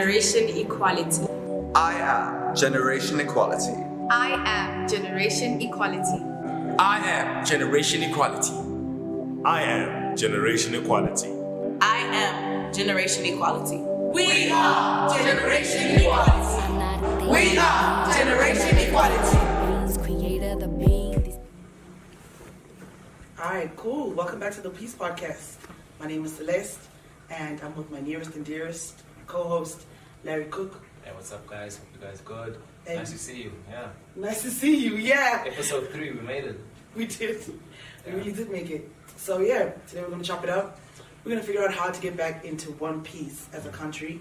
Generation Equality. I am Generation Equality. I am Generation Equality. I am Generation Equality. I am Generation Equality. I am Generation Equality. We are Generation Equality. We are Generation Equality. Alright, cool. Welcome back to the Peace Podcast. My name is Celeste, and I'm with my nearest and dearest co-host, Larry Cook. Hey, what's up, guys? Hope you guys good. And nice to see you. Yeah. Nice to see you, yeah. Episode 3, we made it. We did. Yeah. We really did make it. So yeah, today we're going to chop it up. We're going to figure out how to get back into one piece as a country.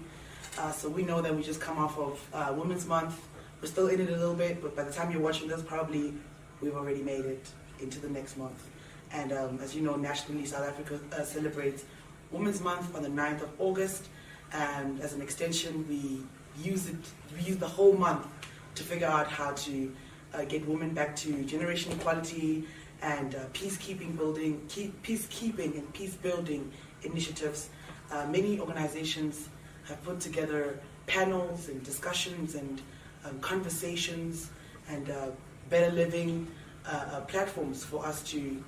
So we know that we just come off of Women's Month. We're still in it a little bit, but by the time you're watching this, probably we've already made it into the next month. And as you know, nationally, South Africa celebrates Women's Month on the 9th of August. And as an extension, we use the whole month to figure out how to get women back to generation equality and peacekeeping and peace building initiatives. Many organizations have put together panels and discussions and conversations and better living platforms for us to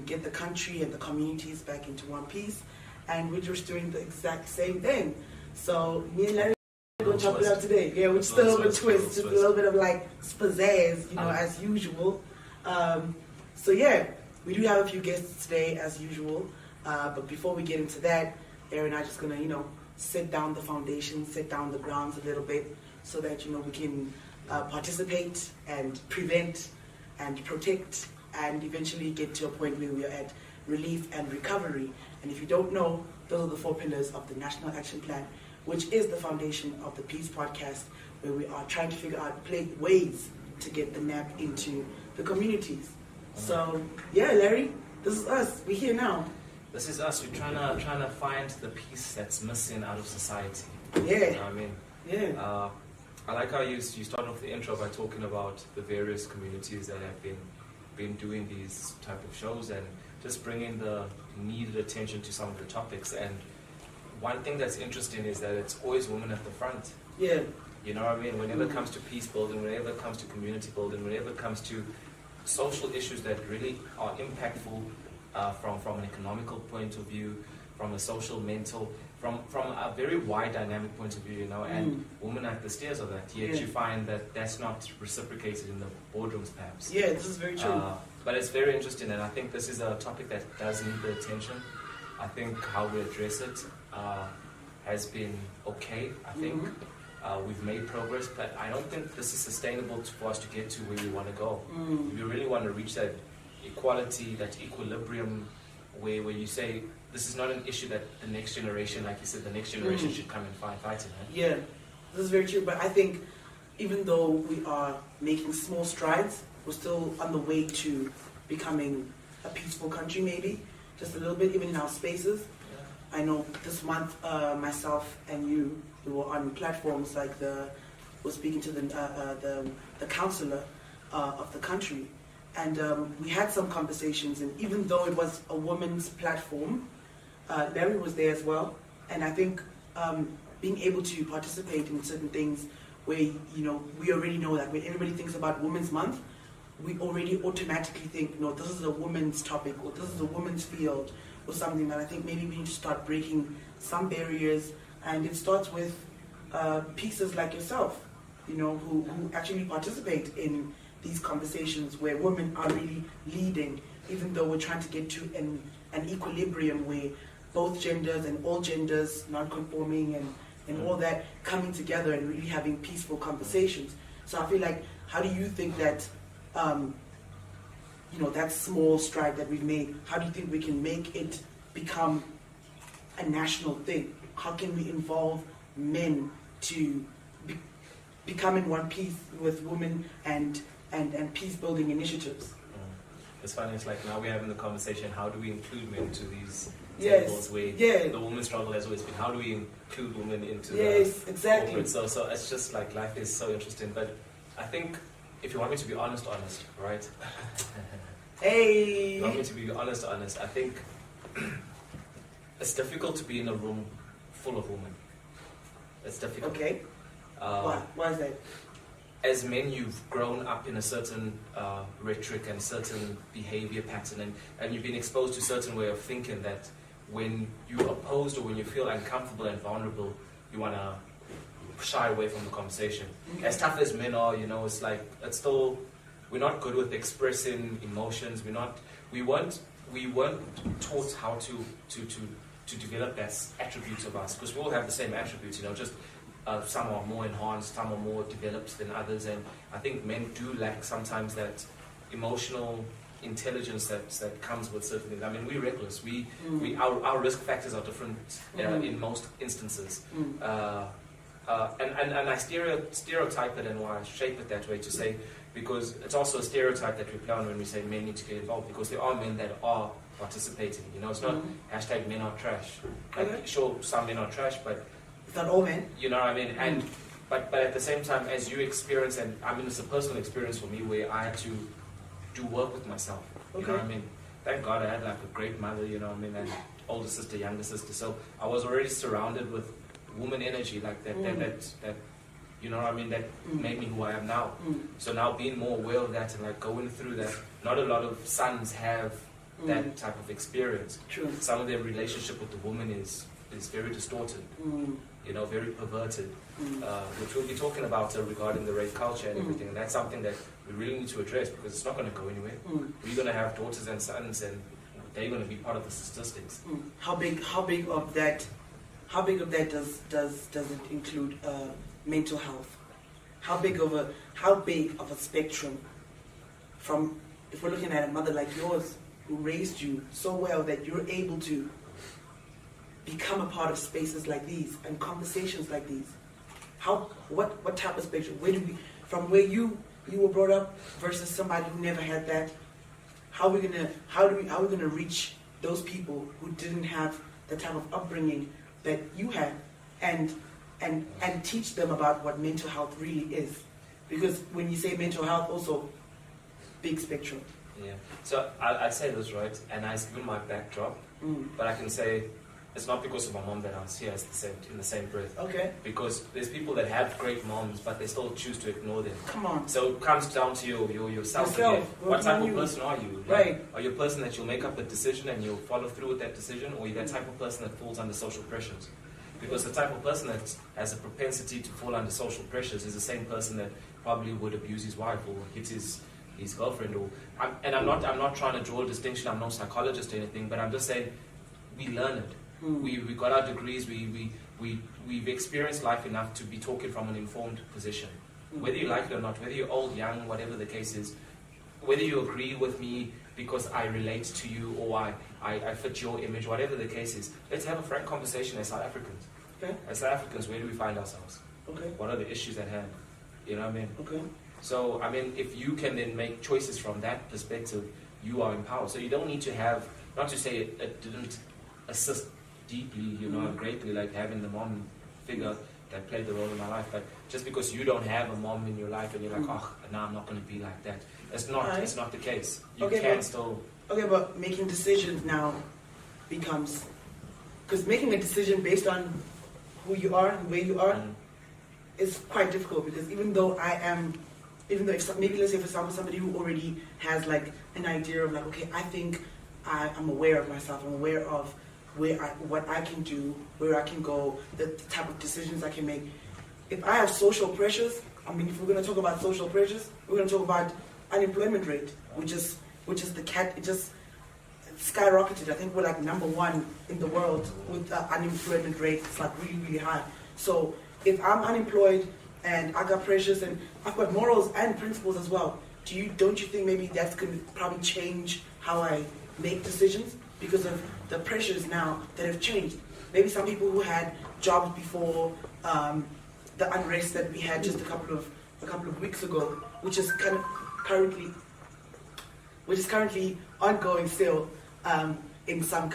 get the country and the communities back into one piece, and we're just doing the exact same thing. So me and Larry are going to chop it up today. Yeah, we're still a twist, just a little bit of like spazazz, as usual. So yeah, we do have a few guests today as usual, but before we get into that, Larry and I are just gonna set down the foundation, set down the grounds a little bit, so that we can participate and prevent and protect and eventually get to a point where we are at relief and recovery. And if you don't know, those are the 4 pillars of the National Action Plan, which is the foundation of the Peace Podcast, where we are trying to figure out ways to get the NAP into the communities. So yeah, Larry, this is us. We're here now. This is us. We're trying to find the piece that's missing out of society. Yeah. You know what I mean? Yeah. I like how you started off the intro by talking about the various communities that have been doing these type of shows and just bringing the needed attention to some of the topics. And one thing that's interesting is that it's always women at the front. Yeah. You know what I mean? Whenever it comes to peace building, whenever it comes to community building, whenever it comes to social issues that really are impactful from an economical point of view, from a social, mental, from a very wide dynamic point of view, and women are at the stairs of that. Yet you find that that's not reciprocated in the boardrooms, perhaps. Yeah, this is very true. But it's very interesting, and I think this is a topic that does need the attention. I think how we address it has been okay. I think we've made progress, but I don't think this is sustainable for us to get to where we want to go. We really want to reach that equality, that equilibrium, where you say, this is not an issue that the next generation, like you said, the next generation should come and fight in. Yeah, this is very true. But I think even though we are making small strides, we're still on the way to becoming a peaceful country, maybe just a little bit, even in our spaces. Yeah. I know this month, myself and you, we were on platforms like we're speaking to the councillor of the country, and we had some conversations. And even though it was a women's platform, Larry was there as well, and I think being able to participate in certain things where we already know that when everybody thinks about Women's Month, we already automatically think, no, this is a woman's topic, or this is a woman's field, or something that I think maybe we need to start breaking some barriers. And it starts with pieces like yourself, who actually participate in these conversations where women are really leading, even though we're trying to get to an equilibrium where both genders and all genders, non-conforming and all that, coming together and really having peaceful conversations. So I feel like, how do you think that, that small stride that we've made, how do you think we can make it become a national thing? How can we involve men to become in one piece with women and peace-building initiatives? It's funny, it's like now we're having the conversation, how do we include men to these Yes. where the women's struggle has always been, how do we include women into exactly. corporate? So it's just like life is so interesting. But I think if you want me to be honest, right? Hey. You want me to be honest, I think it's difficult to be in a room full of women. It's difficult. Okay. Why is that? As men, you've grown up in a certain rhetoric and certain behavior pattern, and you've been exposed to a certain way of thinking that when you're opposed or when you feel uncomfortable and vulnerable, you want to shy away from the conversation. Okay. As tough as men are, it's like, we're not good with expressing emotions. We weren't taught how to develop that attributes of us, because we all have the same attributes, just some are more enhanced, some are more developed than others, and I think men do lack sometimes that emotional intelligence that comes with certain things. I mean, we're reckless. Our risk factors are different in most instances. And I stereotype it and why I shape it that way to say, because it's also a stereotype that we play on when we say men need to get involved, because there are men that are participating. It's not hashtag men are trash. Like, sure, some men are trash, but it's not all men. you know what I mean? And but at the same time, as you experience, and I mean, it's a personal experience for me where I had to do work with myself. You know what I mean? Thank God I had like a great mother, you know what I mean, and older sister, younger sister. So I was already surrounded with woman energy like that, that you know what I mean, that made me who I am now. So now being more aware of that and like going through that, not a lot of sons have that type of experience. True. Some of their relationship with the woman is very distorted, very perverted, which we'll be talking about regarding the rape culture and everything, and that's something that we really need to address, because it's not going to go anywhere. We're going to have daughters and sons, and they're going to be part of the statistics. How big of that does it include mental health? How big of a spectrum, from, if we're looking at a mother like yours who raised you so well that you're able to become a part of spaces like these and conversations like these? What type of spectrum? From where you were brought up versus somebody who never had that? How are we gonna reach those people who didn't have the type of upbringing that you had, and teach them about what mental health really is? Because when you say mental health, also big spectrum. Yeah. So I'd say this, right? And I've given my backdrop, but I can say it's not because of my mom that I was here in the same breath. Okay. Because there's people that have great moms, but they still choose to ignore them. Come on. So it comes down to yourself again. What type of person are you? Right. Are you a person that you'll make up a decision and you'll follow through with that decision, or are you that type of person that falls under social pressures? Because the type of person that has a propensity to fall under social pressures is the same person that probably would abuse his wife or hit his girlfriend. I'm not trying to draw a distinction. I'm no psychologist or anything, but I'm just saying we learn it. We got our degrees. We've experienced life enough to be talking from an informed position. Whether you like it or not, whether you're old, young, whatever the case is, whether you agree with me because I relate to you or I fit your image, whatever the case is, let's have a frank conversation as South Africans. Okay. As South Africans, where do we find ourselves? Okay. What are the issues at hand? You know what I mean? Okay. So, I mean, if you can then make choices from that perspective, you are empowered. So you don't need to have, not to say it didn't assist deeply, greatly, like having the mom figure that played the role in my life, but just because you don't have a mom in your life and you're like, no, I'm not going to be like that. It's not the case. You can still... Okay, but making decisions now becomes... Because making a decision based on who you are and where you are is quite difficult, because even though maybe let's say for example somebody who already has like an idea of like, okay, I think I'm aware of myself, I'm aware of what I can do, where I can go, the type of decisions I can make. If I have social pressures, I mean, if we're going to talk about social pressures, we're going to talk about unemployment rate, which is it just skyrocketed. I think we're like #1 in the world with unemployment rate. It's like really, really high. So if I'm unemployed and I got pressures and I've got morals and principles as well, don't you think maybe that's going to probably change how I make decisions because of the pressures now that have changed? Maybe some people who had jobs before the unrest that we had just a couple of weeks ago, which is currently ongoing still in some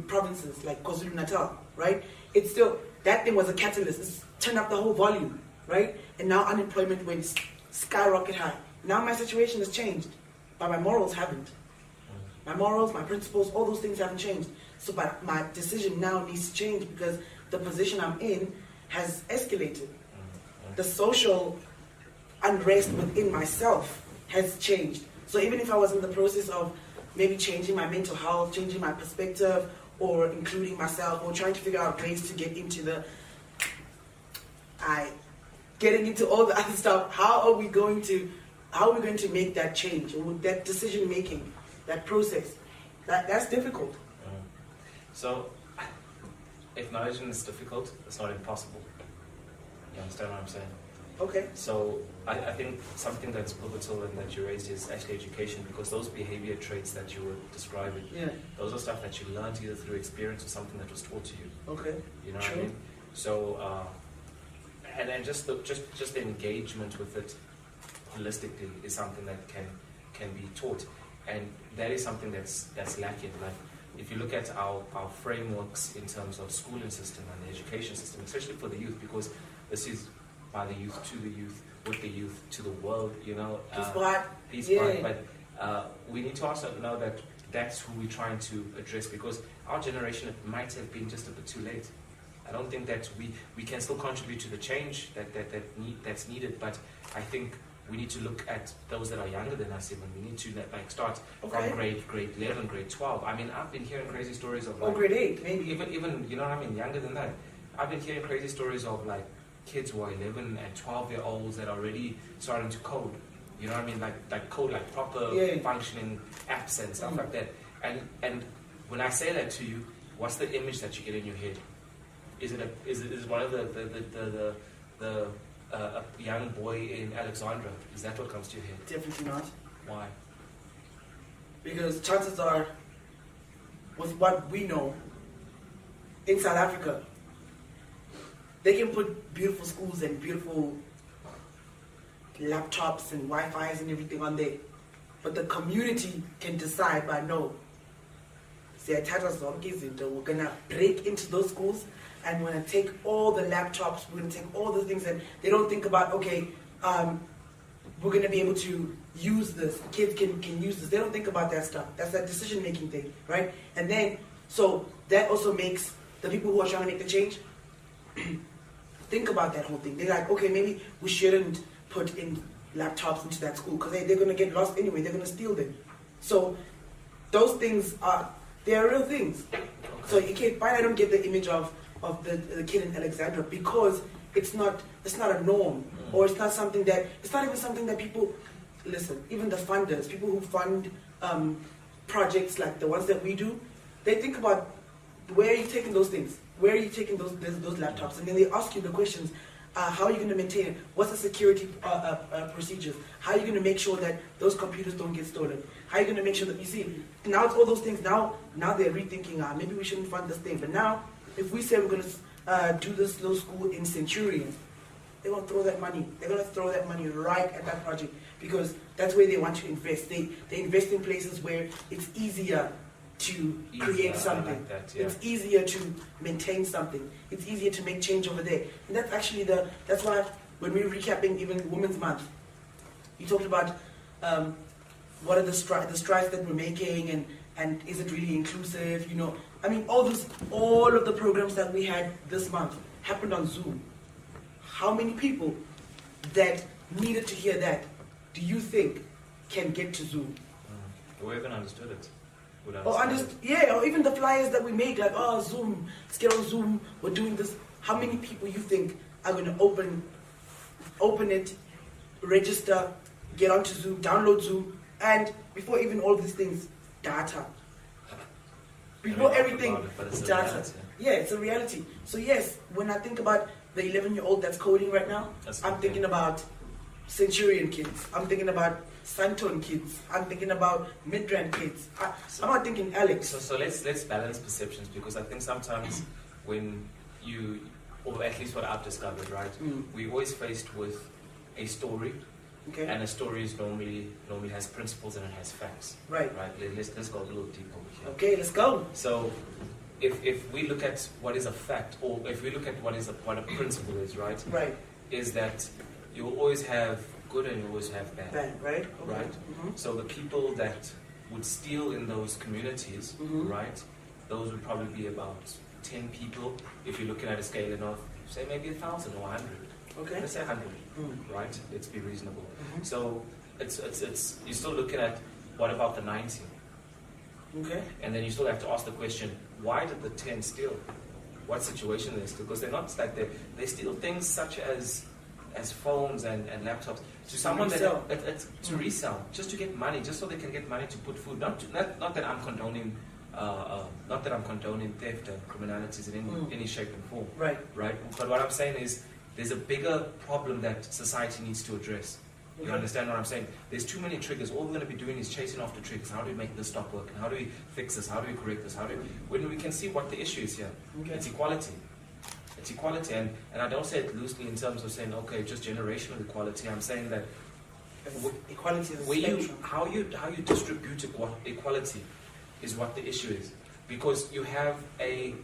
provinces like KwaZulu-Natal, right? It's still, that thing was a catalyst. It's turned up the whole volume, right? And now unemployment went skyrocket high. Now my situation has changed, but my morals haven't. My morals, my principles, all those things haven't changed. So but my decision now needs to change because the position I'm in has escalated. The social unrest within myself has changed. So even if I was in the process of maybe changing my mental health, changing my perspective, or including myself, or trying to figure out ways to get into getting into all the other stuff, how are we going to make that change, or that decision making, that process? That's difficult. So, acknowledging it's difficult, it's not impossible. You understand what I'm saying? Okay. So, I think something that's pivotal and that you raised is actually education, because those behavior traits that you were describing, those are stuff that you learned either through experience or something that was taught to you. Okay. You know what I mean? So, and then just the engagement with it holistically is something that can be taught, and that is something that's lacking. Like, if you look at our frameworks in terms of schooling system and the education system, especially for the youth, because this is by the youth to the youth, with the youth to the world, you know. PeacePod. But we need to also know that that's who we're trying to address, because our generation, it might have been just a bit too late. I don't think that we can still contribute to the change that's needed, but I think we need to look at those that are younger than us even. We need to start from grade 11, grade 12. I mean, I've been hearing crazy stories of grade 8, maybe. Even you know what I mean, younger than that. I've been hearing crazy stories of kids who are 11 and 12-year-olds that are already starting to code. You know what I mean? Like code, like proper functioning apps and stuff like that. And when I say that to you, what's the image that you get in your head? Is it one of the a young boy in Alexandra? Is that what comes to your head? Definitely not. Why? Because chances are, with what we know, in South Africa, they can put beautiful schools and beautiful laptops and Wi-Fi's and everything on there. But the community can decide by no. We're going to break into those schools and we're going to take all the laptops, we're going to take all the things, and they don't think about, okay, we're going to be able to use this, kids can use this. They don't think about that stuff. That's that decision-making thing, right? And then, so that also makes the people who are trying to make the change think about that whole thing. They're like, okay, maybe we shouldn't put in laptops into that school because they're going to get lost anyway. They're going to steal them. So those things they're real things. Okay. So you can't. I don't get the image of the kid in Alexandra because it's not a norm, or it's not something that, it's not even something that people, listen, even the funders, people who fund projects like the ones that we do, they think about, where are you taking those things? Where are you taking those laptops? And then they ask you the questions, how are you going to maintain it? What's the security procedures? How are you going to make sure that those computers don't get stolen? How are you going to make sure that, you see, now it's all those things, now they're rethinking, maybe we shouldn't fund this thing. But now, if we say we're going to do this little school in Centurion, they're going to throw that money. They're going to throw that money right at that project because that's where they want to invest. They invest in places where it's easier to create something. Like that, yeah. It's easier to maintain something. It's easier to make change over there. And that's actually that's why when we're recapping even Women's Month, you talked about what are the strides that we're making, and is it really inclusive? You know, I mean, all of the programs that we had this month happened on Zoom. How many people that needed to hear that do you think can get to Zoom? Or even understood it. Or even the flyers that we make, like, oh, Zoom, let's get on Zoom, we're doing this. How many people you think are going to open it, register, get onto Zoom, download Zoom, and before even all these things, data. Before everything, it's data. Reality. Yeah, it's a reality. So yes, when I think about the 11-year-old that's coding right now, I'm thinking about Centurion kids. I'm thinking about Santon kids. I'm thinking about Midrand kids. I'm not thinking Alex. So let's balance perceptions, because I think sometimes when you, or at least what I've discovered, right, we're always faced with a story, and a story is normally has principles and it has facts. Right. Let's go a little deeper here. Okay, let's go. So if we look at what is a fact, or if we look at what a principle is, right? Right. Is that you will always have good and you always have bad. Bad, right? Okay. Right? Mm-hmm. So the people that would steal in those communities, right, those would probably be about 10 people if you're looking at a scale of say maybe 1,000 or 100. Okay. Let's say 100, right? Let's be reasonable. So it's you're still looking at what about the 90? Okay. And then you still have to ask the question, why did the 10 steal? What situation they steal? Because they're not like they steal things such as phones and laptops to someone resell. To resell, just to get money, just so they can get money to put food. Not that I'm condoning theft and criminalities in any shape and form. Right. Right. But what I'm saying is there's a bigger problem that society needs to address. You understand what I'm saying? There's too many triggers. All we're going to be doing is chasing after triggers. How do we make this stop working? How do we fix this? How do we correct this? When we can see what the issue is here? Okay. It's equality. It's equality, and I don't say it loosely in terms of saying, okay, just generational equality. I'm saying that Equality is a where spectrum. how you distribute equality is what the issue is. Because you have a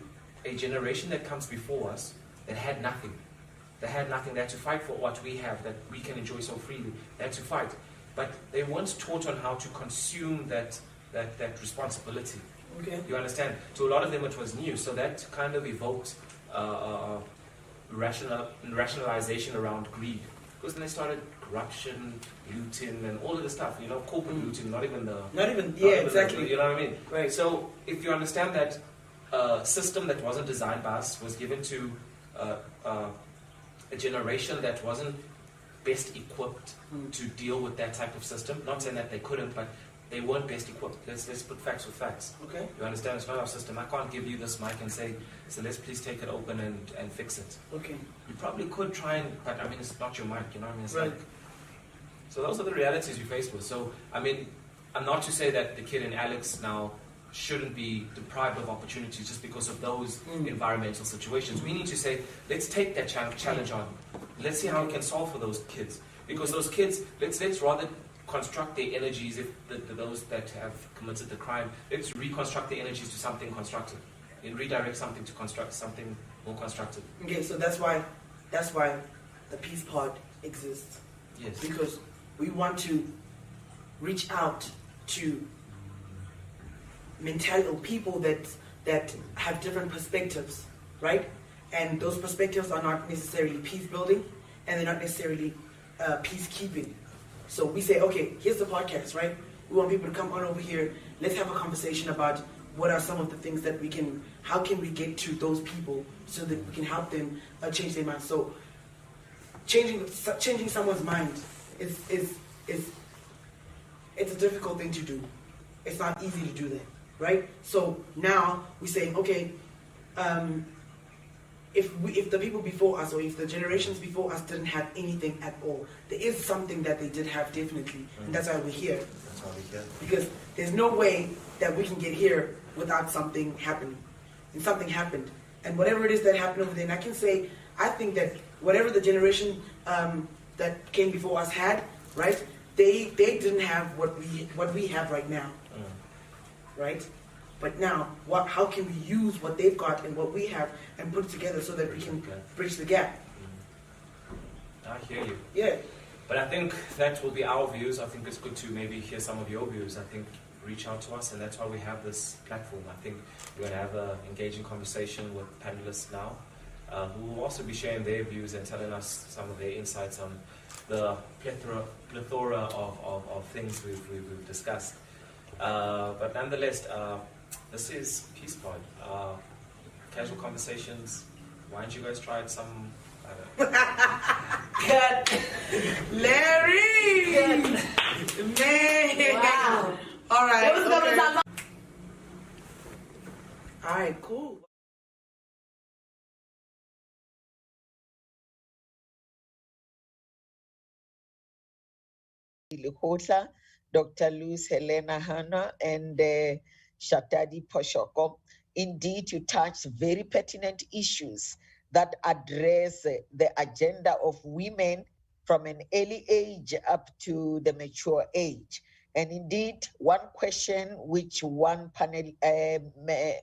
generation that comes before us that had nothing. They had nothing. They had to fight for what we have, that we can enjoy so freely. They had to fight. But they weren't taught on how to consume that responsibility. Okay. You understand? To a lot of them it was new. So that kind of evoked rationalization around greed. Because then they started corruption, looting, and all of the stuff. You know, corporate looting, not even exactly. You know what I mean? Right. So if you understand that system that wasn't designed by us was given to a generation that wasn't best equipped to deal with that type of system. Not saying that they couldn't, but they weren't best equipped. Let's put facts with facts. Okay. You understand? It's not our system. I can't give you this mic and say, so let's please take it open and fix it. Okay. You probably could try but I mean, it's not your mic, you know what I mean? It's Right. like, so those are the realities you face with. So, I mean, I'm not to say that the kid in Alex now shouldn't be deprived of opportunities just because of those environmental situations. We need to say, let's take that challenge on. Let's see how we can solve for those kids. Because those kids, let's rather construct their energies, if those that have committed the crime, let's reconstruct their energies to something constructive. And redirect something to construct something more constructive. Okay, so that's why the PeacePod exists. Yes. Because we want to reach out to people that have different perspectives, right? And those perspectives are not necessarily peace building, and they're not necessarily peacekeeping. So we say, okay, here's the podcast, right? We want people to come on over here. Let's have a conversation about what are some of the things that how can we get to those people so that we can help them change their mind. So changing someone's mind is it's a difficult thing to do. It's not easy to do that, right? So now we're saying, okay, if the people before us, or if the generations before us didn't have anything at all, there is something that they did have definitely, and that's why we're here. That's why we're here. Because there's no way that we can get here without something happening. And something happened. And whatever it is that happened over there, and I can say, I think that whatever the generation that came before us had, right, they didn't have what we have right now, right? But now, how can we use what they've got and what we have and put it together so that we can bridge the gap? I hear you. Yeah. But I think that will be our views. I think it's good to maybe hear some of your views. I think reach out to us, and that's why we have this platform. I think we're going to have an engaging conversation with panelists now, who will also be sharing their views and telling us some of their insights on the plethora of things we've discussed. But nonetheless, this is PeacePod. Casual conversations. Why don't you guys try it some... Cut. Larry! Man! Wow. All right. It was okay. gonna sound All right, cool. Lukota, Dr. Luz Helena Hanna, and Shatadi Poshoko. Indeed, you touched very pertinent issues that address the agenda of women from an early age up to the mature age. And indeed, one question which one panel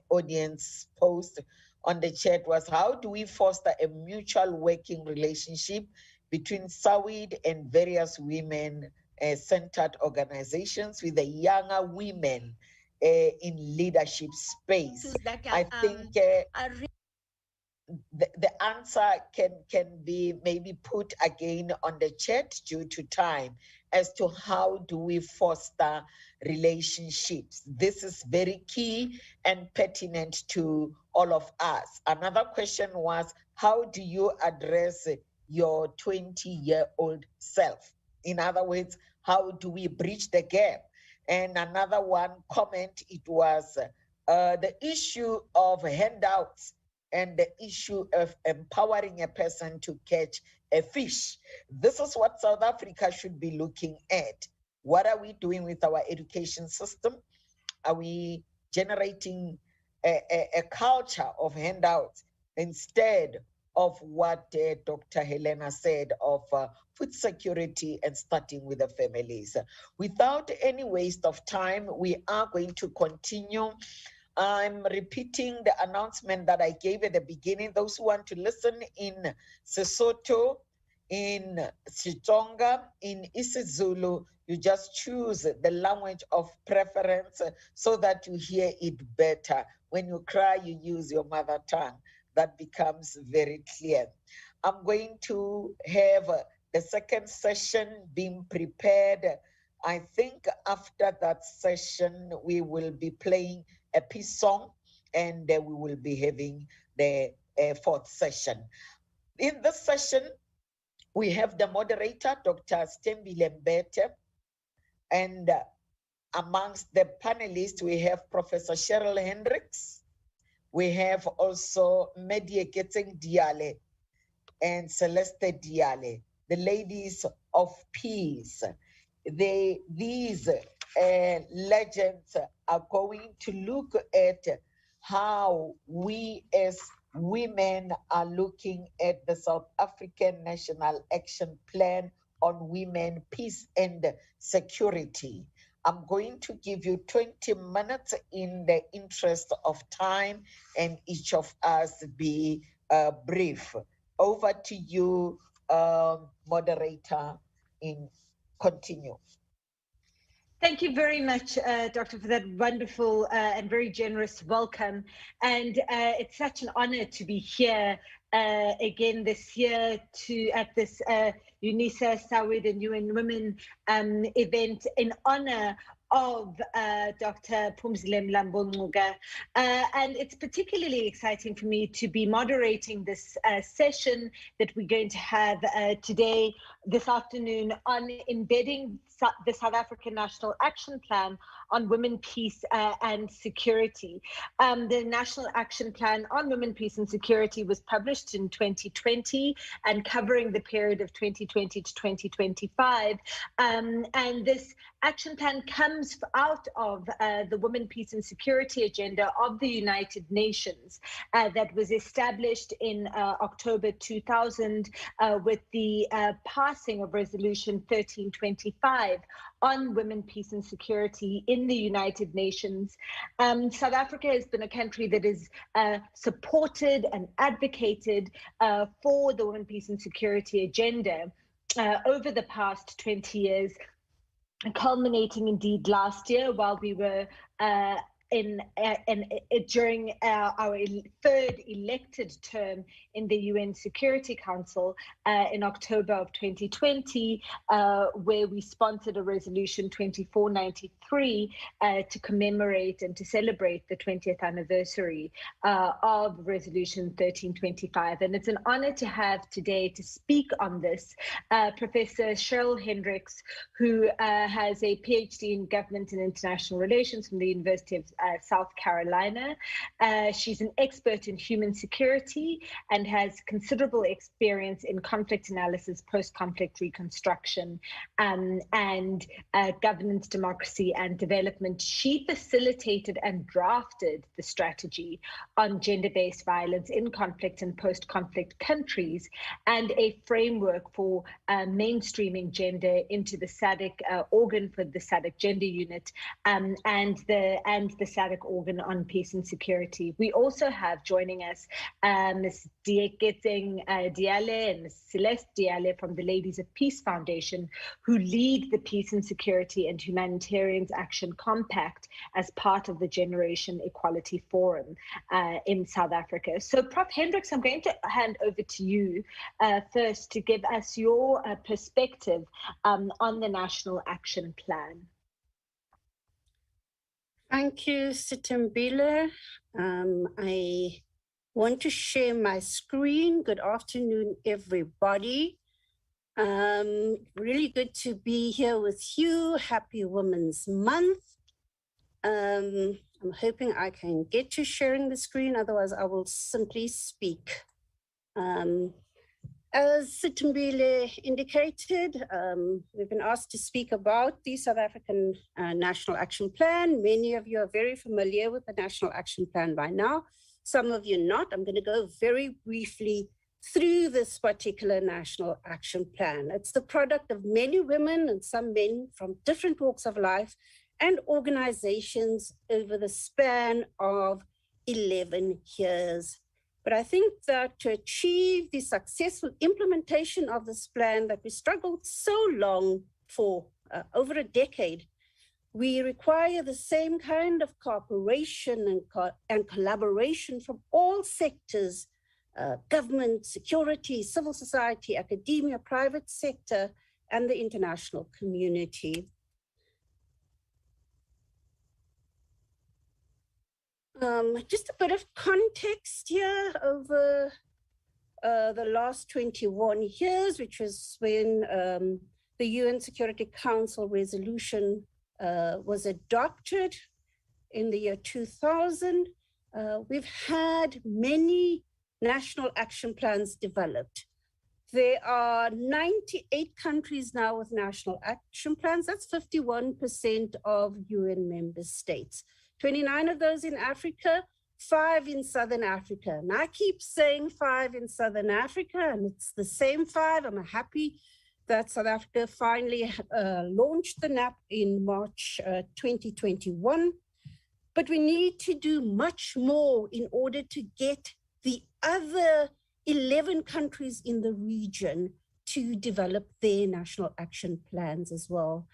audience posed on the chat was, how do we foster a mutual working relationship between SAWID and various women-centered organizations with the younger women in leadership space? That I think the answer can be maybe put again on the chat due to time as to how do we foster relationships. This is very key and pertinent to all of us. Another question was, how do you address your 20-year-old self? In other words, how do we bridge the gap? And another one comment, it was the issue of handouts and the issue of empowering a person to catch a fish. This is what South Africa should be looking at. What are we doing with our education system? Are we generating a culture of handouts instead of what Dr. Helena said of food security and starting with the families? Without any waste of time, we are going to continue. I'm repeating the announcement that I gave at the beginning. Those who want to listen in Sesotho, in Xitsonga, in isiZulu, you just choose the language of preference so that you hear it better. When you cry, you use your mother tongue. That becomes very clear. I'm going to have the second session being prepared. I think after that session, we will be playing a peace song, and we will be having the fourth session. In this session, we have the moderator, Dr. Stembile Mbete, and amongst the panelists, we have Professor Cheryl Hendricks. We have also Medie Getting Diale and Celeste Diale, the ladies of peace. These legends are going to look at how we as women are looking at the South African National Action Plan on Women, Peace and Security. I'm going to give you 20 minutes in the interest of time, and each of us be brief. Over to you, moderator, continue. Thank you very much, Doctor, for that wonderful and very generous welcome. And it's such an honor to be here again this year at this UNISA, Sawid and UN Women event in honor of Dr. Phumzile Mlambo-Ngcuka. And it's particularly exciting for me to be moderating this session that we're going to have today, this afternoon, on embedding the South African National Action Plan on Women, Peace and Security. The National Action Plan on Women, Peace and Security was published in 2020 and covering the period of 2020 to 2025. And this action plan comes out of the Women, Peace and Security agenda of the United Nations that was established in October 2000 with the passing of Resolution 1325 on women, peace and security in the United Nations. South Africa has been a country that has supported and advocated for the Women, Peace and Security agenda over the past 20 years, culminating indeed last year while we were during our third elected term in the UN Security Council in October of 2020, where we sponsored a resolution 2493 to commemorate and to celebrate the 20th anniversary of Resolution 1325. And it's an honor to have today to speak on this Professor Cheryl Hendricks, who has a PhD in Government and International Relations from the University of South Carolina. She's an expert in human security and has considerable experience in conflict analysis, post-conflict reconstruction, and governance, democracy, and development. She facilitated and drafted the strategy on gender-based violence in conflict and post-conflict countries, and a framework for mainstreaming gender into the SADC organ for the SADC gender unit, and the SADC organ on peace and security. We also have joining us Ms. Dieketseng Diale and Ms. Celeste Diale from the Ladies of Peace Foundation, who lead the Peace and Security and Humanitarians Action Compact as part of the Generation Equality Forum in South Africa. So Prof. Hendricks, I'm going to hand over to you first to give us your perspective on the National Action Plan. Thank you, Sitembile. I want to share my screen. Good afternoon, everybody. Really good to be here with you. Happy Women's Month. I'm hoping I can get to sharing the screen, otherwise I will simply speak. As Sitembile indicated, we've been asked to speak about the South African National Action Plan. Many of you are very familiar with the National Action Plan by now. Some of you not. I'm going to go very briefly through this particular National Action Plan. It's the product of many women and some men from different walks of life and organizations over the span of 11 years. But I think that to achieve the successful implementation of this plan that we struggled so long for, over a decade, we require the same kind of cooperation and collaboration from all sectors, government, security, civil society, academia, private sector, and the international community. Just a bit of context here over the last 21 years, which was when the UN Security Council resolution was adopted in the year 2000. We've had many national action plans developed. There are 98 countries now with national action plans. That's 51% of UN member states. 29 of those in Africa, 5 in Southern Africa. And I keep saying 5 in Southern Africa, and it's the same 5. I'm happy that South Africa finally launched the NAP in March 2021. But we need to do much more in order to get the other 11 countries in the region to develop their national action plans as well.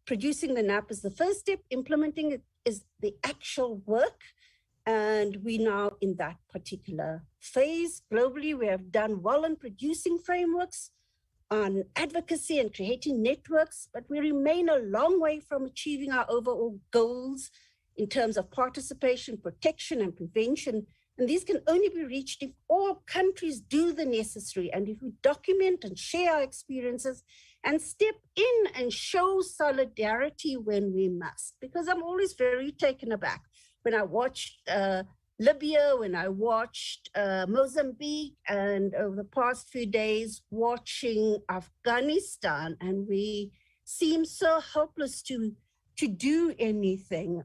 Producing the NAP is the first step, implementing it is the actual work, and we're now in that particular phase. Globally, we have done well in producing frameworks on advocacy and creating networks, but we remain a long way from achieving our overall goals in terms of participation, protection, and prevention. And these can only be reached if all countries do the necessary, and if we document and share our experiences and step in and show solidarity when we must. Because I'm always very taken aback when I watched Libya, when I watched Mozambique, and over the past few days watching Afghanistan, and we seem so helpless to do anything.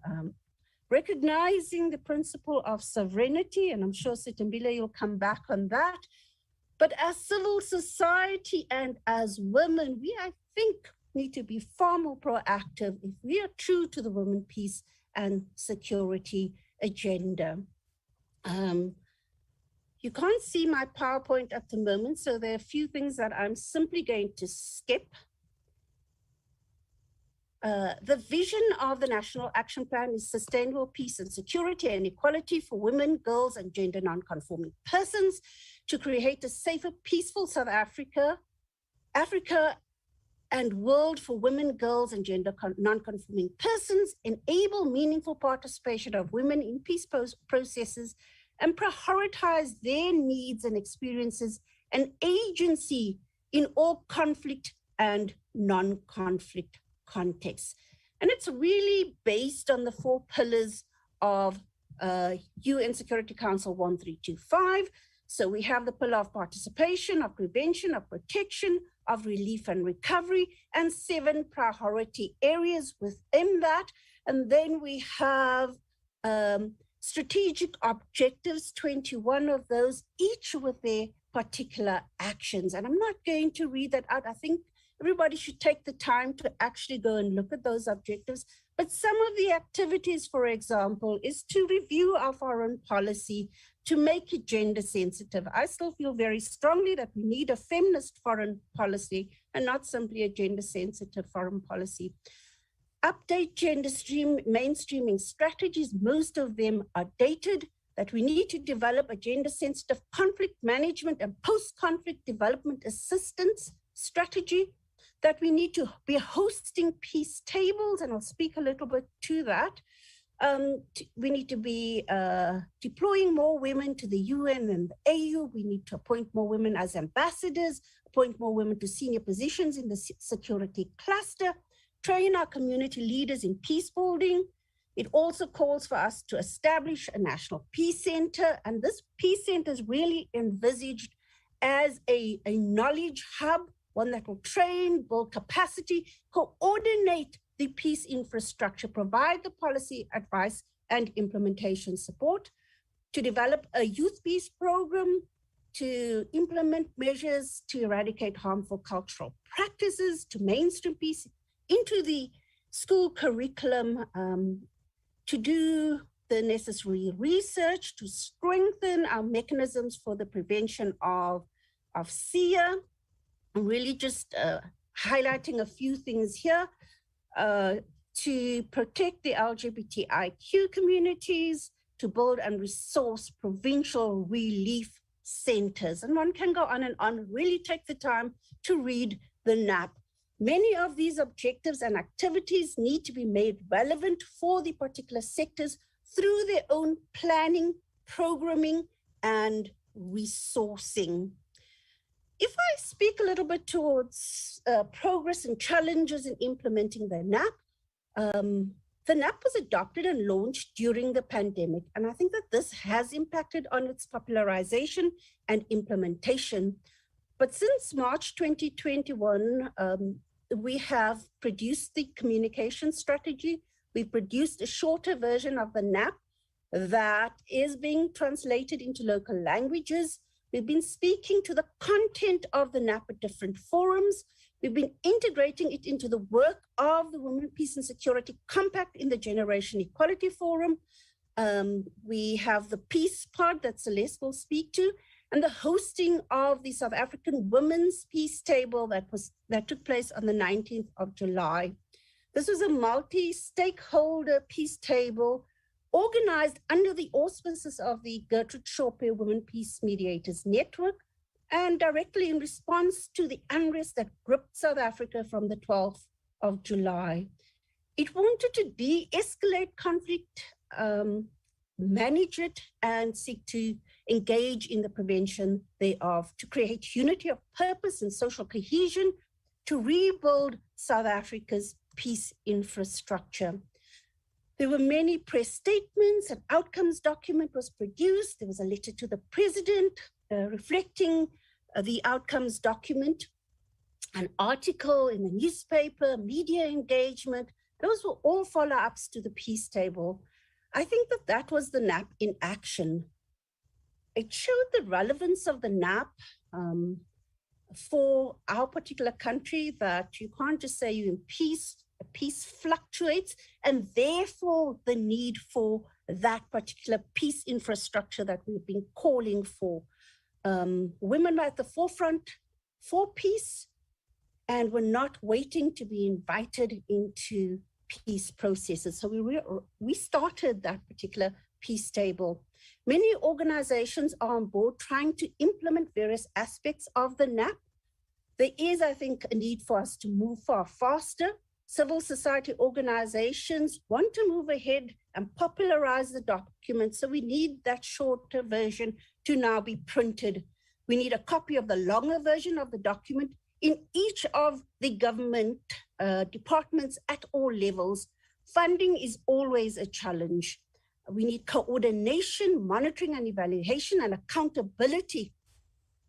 Recognizing the principle of sovereignty, and I'm sure Sitembile, you'll come back on that. But as civil society and as women, we, I think, need to be far more proactive if we are true to the women, peace, and security agenda. You can't see my PowerPoint at the moment, so there are a few things that I'm simply going to skip. The vision of the National Action Plan is sustainable peace and security and equality for women, girls, and gender non-conforming persons to create a safer, peaceful South Africa, and world for women, girls, and gender non-conforming persons, enable meaningful participation of women in peace processes, and prioritize their needs and experiences and agency in all conflict and non-conflict contexts. And it's really based on the 4 pillars of UN Security Council 1325. So we have the pillar of participation, of prevention, of protection, of relief and recovery, and 7 priority areas within that. And then we have strategic objectives, 21 of those, each with their particular actions. And I'm not going to read that out. I think Everybody should take the time to actually go and look at those objectives. But some of the activities, for example, is to review our foreign policy to make it gender sensitive. I still feel very strongly that we need a feminist foreign policy and not simply a gender sensitive foreign policy. Update gender mainstreaming strategies. Most of them are dated, that we need to develop a gender sensitive conflict management and post-conflict development assistance strategy, that we need to be hosting peace tables, and I'll speak a little bit to that. We need to be deploying more women to the UN and the AU. We need to appoint more women as ambassadors, appoint more women to senior positions in the security cluster, train our community leaders in peace building. It also calls for us to establish a national peace center. And this peace center is really envisaged as a knowledge hub, one that will train, build capacity, coordinate the peace infrastructure, provide the policy advice and implementation support, to develop a youth peace program, to implement measures to eradicate harmful cultural practices, to mainstream peace into the school curriculum, to do the necessary research, to strengthen our mechanisms for the prevention of SIA. I'm really just highlighting a few things here. To protect the LGBTIQ communities, to build and resource provincial relief centers. And one can go on and on, really take the time to read the NAP. Many of these objectives and activities need to be made relevant for the particular sectors through their own planning, programming, and resourcing. If I speak a little bit towards progress and challenges in implementing the NAP was adopted and launched during the pandemic. And I think that this has impacted on its popularization and implementation. But since March 2021, we have produced the communication strategy. We produced a shorter version of the NAP that is being translated into local languages. We've been speaking to the content of the NAP at different forums. We've been integrating it into the work of the Women, Peace and Security Compact in the Generation Equality Forum. We have the PeacePod that Celeste will speak to, and the hosting of the South African Women's Peace Table that took place on the 19th of July. This was a multi-stakeholder peace table organized under the auspices of the Gertrude Shorpe Women Peace Mediators Network, and directly in response to the unrest that gripped South Africa from the 12th of July. It wanted to de-escalate conflict, manage it, and seek to engage in the prevention thereof, to create unity of purpose and social cohesion, to rebuild South Africa's peace infrastructure. There were many press statements, an outcomes document was produced. There was a letter to the president reflecting the outcomes document, an article in the newspaper, media engagement. Those were all follow-ups to the peace table. I think that was the NAP in action. It showed the relevance of the NAP for our particular country, that you can't just say you're in peace. Peace fluctuates, and therefore the need for that particular peace infrastructure that we've been calling for. Women are at the forefront for peace, and we're not waiting to be invited into peace processes. So we started that particular peace table. Many organizations are on board trying to implement various aspects of the NAP. There is, I think, a need for us to move far faster. Civil society organizations want to move ahead and popularize the document. So we need that shorter version to now be printed. We need a copy of the longer version of the document in each of the government departments at all levels. Funding is always a challenge. We need coordination, monitoring and evaluation, and accountability.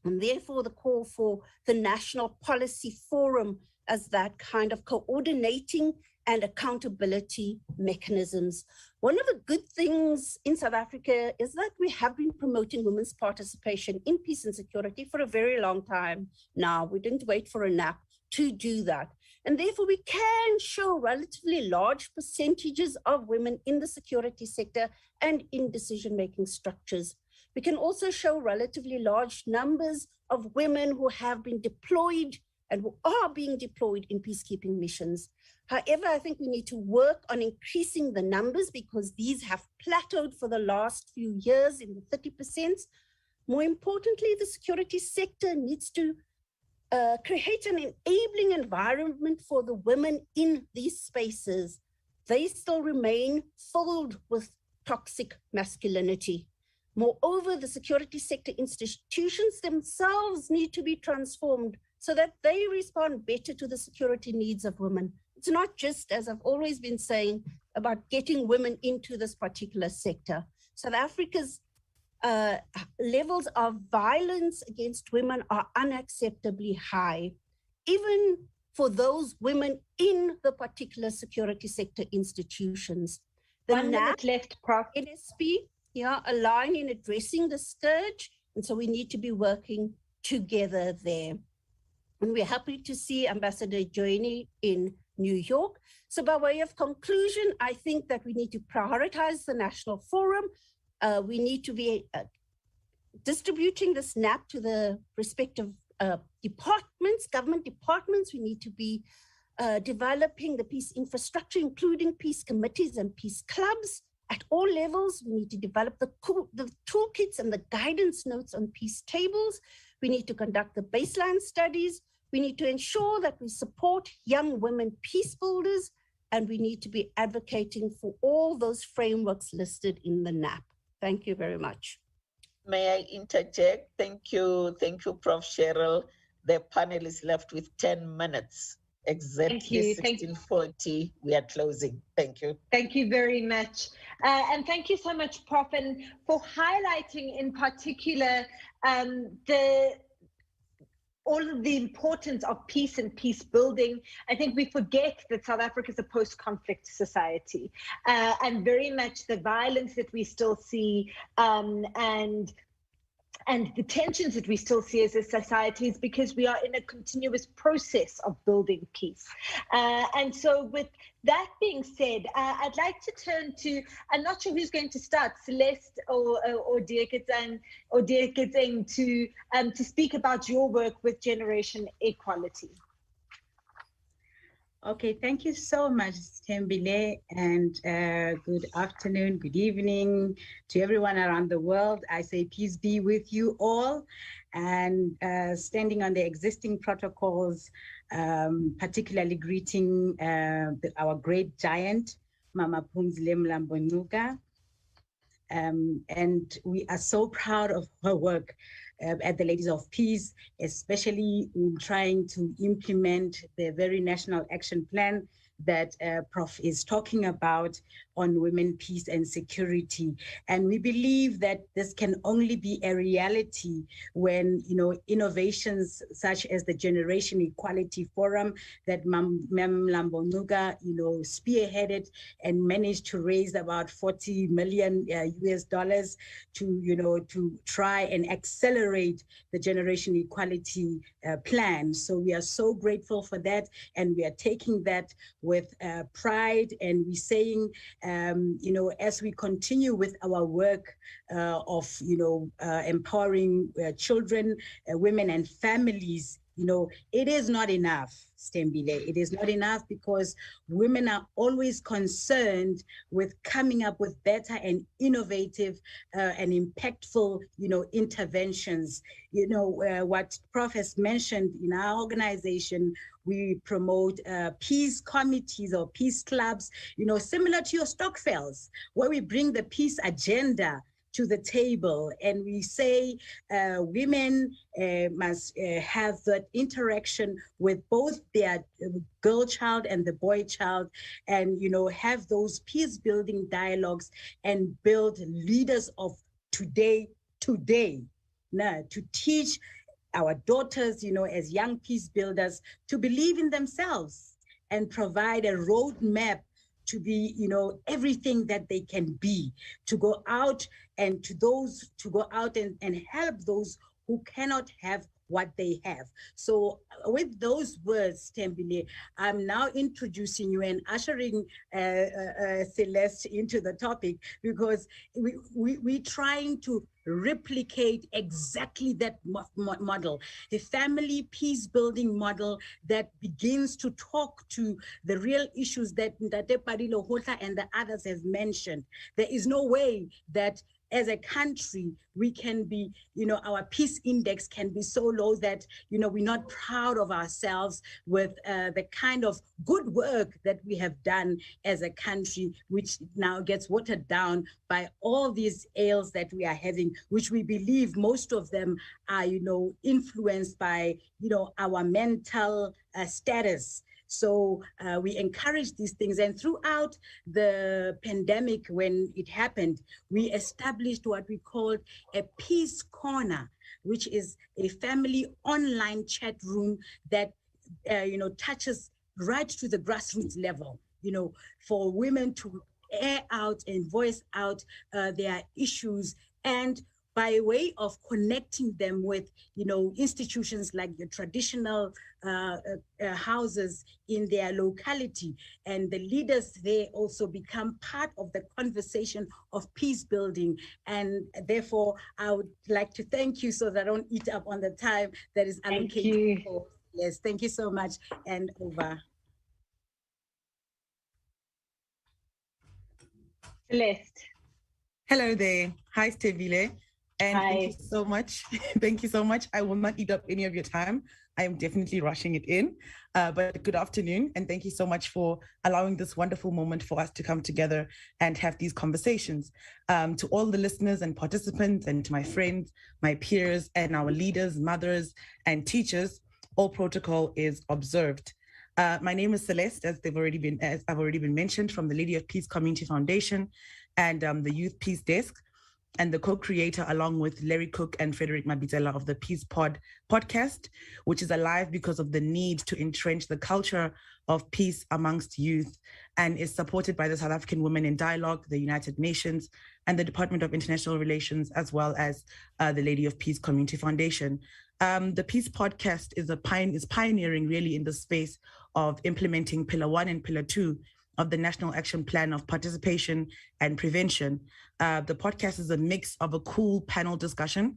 And therefore the call for the National Policy Forum as that kind of coordinating and accountability mechanisms. One of the good things in South Africa is that we have been promoting women's participation in peace and security for a very long time now. We didn't wait for a NAP to do that. And therefore, we can show relatively large percentages of women in the security sector and in decision-making structures. We can also show relatively large numbers of women who have been deployed and who are being deployed in peacekeeping missions. However, I think we need to work on increasing the numbers because these have plateaued for the last few years in the 30%. More importantly, the security sector needs to create an enabling environment for the women in these spaces. They still remain filled with toxic masculinity. Moreover, the security sector institutions themselves need to be transformed so that they respond better to the security needs of women. It's not just, as I've always been saying, about getting women into this particular sector. South Africa's levels of violence against women are unacceptably high, even for those women in the particular security sector institutions. The 1 minute left, Prof. NSP, align in addressing the scourge, and so we need to be working together there. And we're happy to see Ambassador Joini in New York. So by way of conclusion, I think that we need to prioritize the National Forum. We need to be distributing this NAP to the respective departments, government departments. We need to be developing the peace infrastructure, including peace committees and peace clubs at all levels. We need to develop the toolkits and the guidance notes on peace tables. We need to conduct the baseline studies. We need to ensure that we support young women peace builders, and we need to be advocating for all those frameworks listed in the NAP. Thank you very much. May I interject? Thank you, Prof. Cheryl. The panel is left with 10 minutes. Exactly 16:40, we are closing. Thank you. Thank you very much. And thank you so much, Prof, and for highlighting in particular all of the importance of peace and peace building. I think we forget that South Africa is a post-conflict society, and very much the violence that we still see and the tensions that we still see as a society is because we are in a continuous process of building peace. And so with that being said, I'd like to turn to, I'm not sure who's going to start, Celeste or Dirk-Etsing to speak about your work with Generation Equality. Okay, thank you so much, Tembile, and good afternoon, good evening to everyone around the world. I say peace be with you all, and standing on the existing protocols, particularly greeting our great giant, Mama Phumzile Mlambo-Ngcuka. And we are so proud of her work at the Ladies of Peace, especially in trying to implement the very national action plan that Prof is talking about on women, peace and security. And we believe that this can only be a reality when, innovations such as the Generation Equality Forum that Ma'am Mlambo-Ngcuka, spearheaded and managed to raise about 40 million US dollars to try and accelerate the Generation Equality plan. So we are so grateful for that, and we are taking that with pride, and we're saying, as we continue with our work of, empowering children, women and families, it is not enough, Stembile. It is not enough because women are always concerned with coming up with better and innovative and impactful, interventions. What Prof has mentioned in our organization, we promote peace committees or peace clubs, similar to your Stokvels, where we bring the peace agenda to the table, and we say women must have that interaction with both their girl child and the boy child, and have those peace building dialogues and build leaders of today now to teach our daughters, as young peace builders, to believe in themselves and provide a roadmap to be, everything that they can be, to go out and help those who cannot have what they have. So with those words, Tembile, I'm now introducing you and ushering Celeste into the topic, because we're trying to replicate exactly that model, the family peace building model that begins to talk to the real issues that Padilo Hota and the others have mentioned. There is no way that as a country, we can be, our peace index can be so low that, we're not proud of ourselves with the kind of good work that we have done as a country, which now gets watered down by all these ails that we are having, which we believe most of them are, influenced by, our mental status. So we encourage these things. And throughout the pandemic, when it happened, we established what we called a peace corner, which is a family online chat room that, touches right to the grassroots level, for women to air out and voice out their issues, and by way of connecting them with, institutions like the traditional houses in their locality. And the leaders there also become part of the conversation of peace building. And therefore, I would like to thank you so that I don't eat up on the time that is allocated. Yes, thank you so much. And over. Celeste. Hello there. Hi, Stevile. And Hi. Thank you so much. Thank you so much. I will not eat up any of your time. I am definitely rushing it in. But good afternoon. And thank you so much for allowing this wonderful moment for us to come together and have these conversations. To all the listeners and participants, and to my friends, my peers, and our leaders, mothers, and teachers, all protocol is observed. My name is Celeste, as I've already been mentioned, from the Lady of Peace Community Foundation and the Youth Peace Desk, and the co-creator along with Larry Cook and Frederick Mabitela of the PeacePod podcast, which is alive because of the need to entrench the culture of peace amongst youth, and is supported by the South African Women in Dialogue, the United Nations, and the Department of International Relations, as well as the Lady of Peace Community Foundation. The Peace Podcast is pioneering really in the space of implementing Pillar 1 and Pillar 2 of the National Action Plan of Participation and Prevention. The podcast is a mix of a cool panel discussion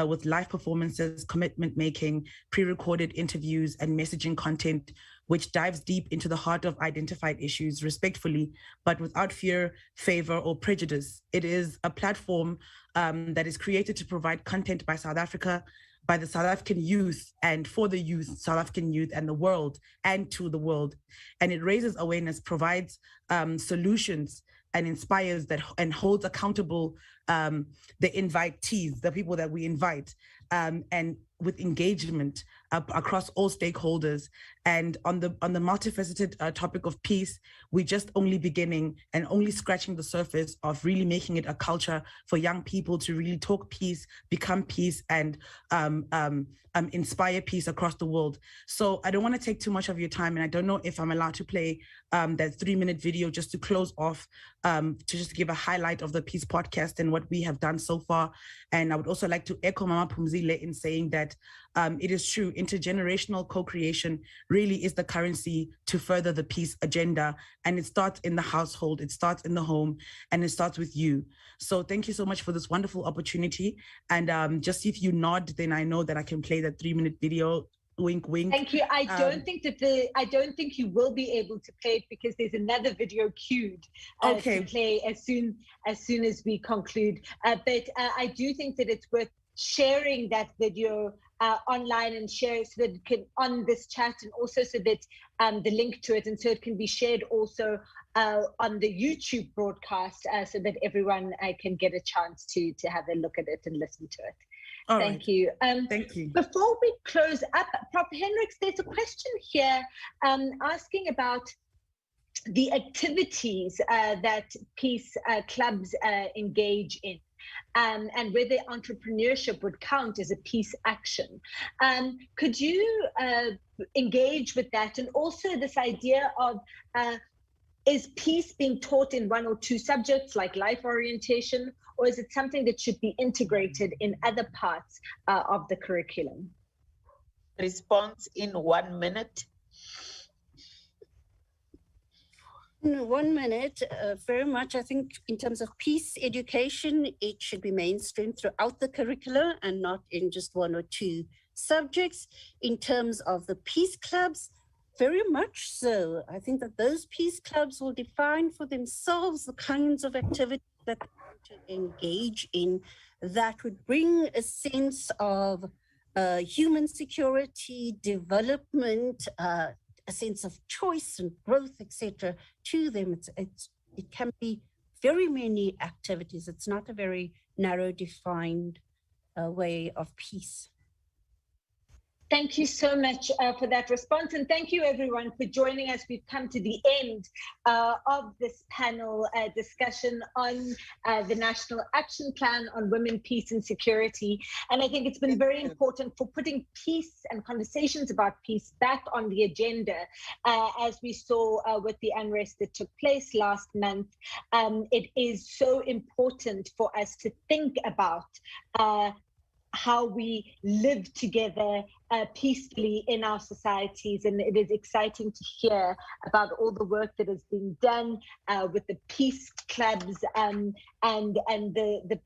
with live performances, commitment making, pre-recorded interviews, and messaging content, which dives deep into the heart of identified issues respectfully, but without fear, favor, or prejudice. It is a platform that is created to provide content by South Africa, by the South African youth, and for the youth, South African youth, and the world, and to the world. And it raises awareness, provides solutions, and inspires that, and holds accountable the invitees, the people that we invite, and with engagement across all stakeholders. And on the multifaceted topic of peace, we're just only beginning and only scratching the surface of really making it a culture for young people to really talk peace, become peace, and inspire peace across the world. So I don't want to take too much of your time, and I don't know if I'm allowed to play that 3-minute video just to close off, to just give a highlight of the Peace Podcast and what we have done so far. And I would also like to echo Mama Phumzile in saying that it is true, intergenerational co-creation really is the currency to further the peace agenda. And it starts in the household, it starts in the home, and it starts with you. So thank you so much for this wonderful opportunity. And just if you nod, then I know that I can play that 3-minute video. Wink, wink. Thank you. I don't think you will be able to play it because there's another video queued to play as soon as we conclude. But I do think that it's worth sharing that video online and share so that it can on this chat, and also so that the link to it, and so it can be shared also on the YouTube broadcast, so that everyone can get a chance to have a look at it and listen to it. Thank you. Thank you. Before we close up, Prof. Hendricks, there's a question here asking about the activities that peace clubs engage in, and whether entrepreneurship would count as a peace action. Could you engage with that? And also this idea of is peace being taught in 1 or 2 subjects like life orientation, or is it something that should be integrated in other parts of the curriculum? response in 1 minute. In 1 minute, very much. I think in terms of peace education, it should be mainstream throughout the curricula and not in just one or two subjects. In terms of the peace clubs, very much so. I think that those peace clubs will define for themselves the kinds of activities that they want to engage in that would bring a sense of human security, development, a sense of choice and growth, etc., to them. It can be very many activities. It's not a very narrow, defined way of peace. Thank you so much for that response. And thank you everyone for joining us. We've come to the end of this panel discussion on the National Action Plan on Women, Peace and Security. And I think it's been very important for putting peace and conversations about peace back on the agenda, as we saw with the unrest that took place last month. It is so important for us to think about how we live together peacefully in our societies. And it is exciting to hear about all the work that is being done with the peace clubs and the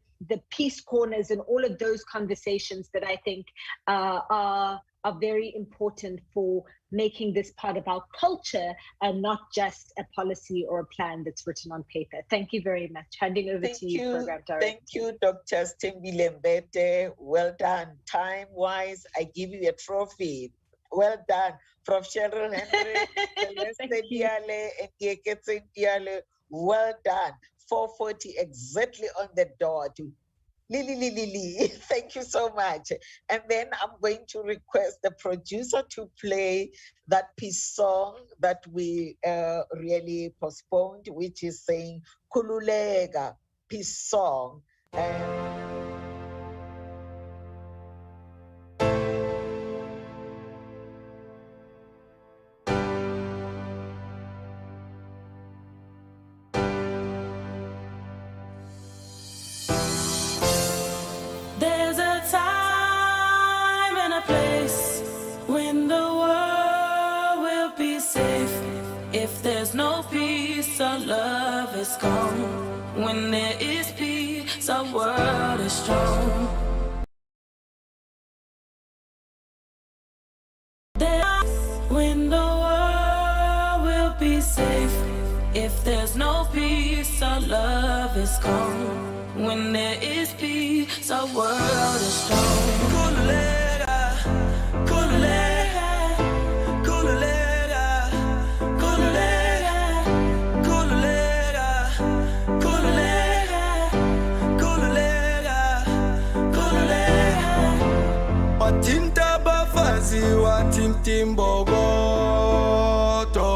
peace corners and all of those conversations that I think are very important for making this part of our culture and not just a policy or a plan that's written on paper. Thank you very much. Handing over to you, Program Director. Thank you, Dr. Stimbile Mbete. Well done. Time-wise, I give you a trophy. Well done. Prof. Cheryl Henry, Celeste Diale, and Geketsen Diale. Well done. 4:40 exactly on the dot. Lily, thank you so much. And then I'm going to request the producer to play that peace song that we really postponed, which is saying Kululega, peace song. There's a time and a place when the world will be safe. If there's no peace, our love is gone. When there is peace, our world is strong. When the world will be safe. If there's no peace, our love is gone. When there is peace, our world is strong. Kululera, kululera, kululera, kululera, kululera, kululera, kululera, kululera. Watinta bafazi, watintimbogoto.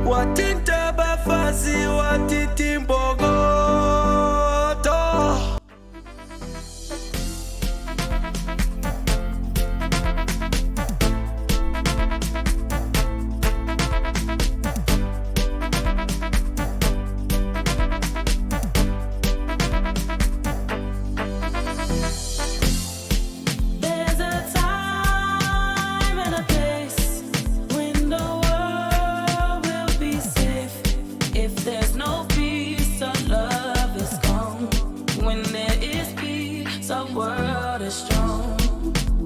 Watinta bafazi, watitimbogoto. There's a time and a place when the world will be safe. If there's no peace, our love is gone. When there is peace, our world is strong.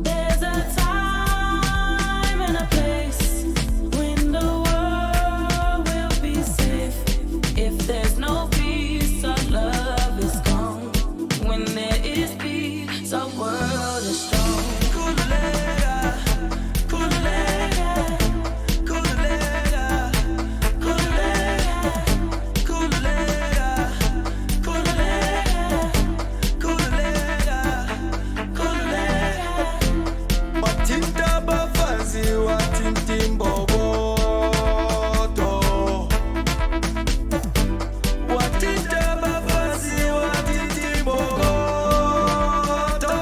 There's a time and a place when the world will be safe. If there's no peace, our love is gone. When there is peace, our world is strong. Kululera, kululera, kululera, kululera, kululera, kululera, kululera, kululera. Watinta bafazi, watintimbogoto. Watinta bafazi, watintimbogoto.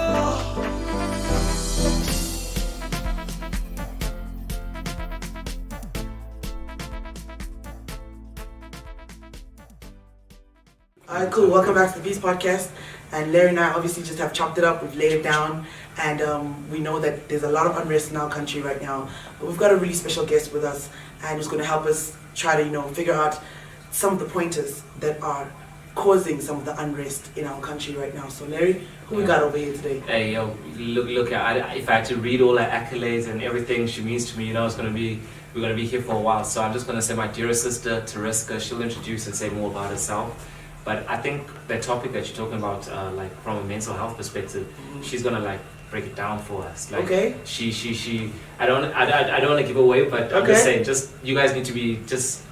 All right, cool. Welcome back to the Peace Podcast. And Larry and I obviously just have chopped it up. We've laid it down. And we know that there's a lot of unrest in our country right now. But we've got a really special guest with us, and who's going to help us try to, figure out some of the pointers that are causing some of the unrest in our country right now. So Larry, who we got over here today? Hey, yo, look at, if I had to read all her accolades and everything she means to me, it's going to be, we're going to be here for a while. So I'm just going to say my dearest sister, Tariska, she'll introduce and say more about herself. But I think the topic that you're talking about, like from a mental health perspective, she's going to like break it down for us. Like, okay. I don't want to give away, but I'm just saying, you guys need to be just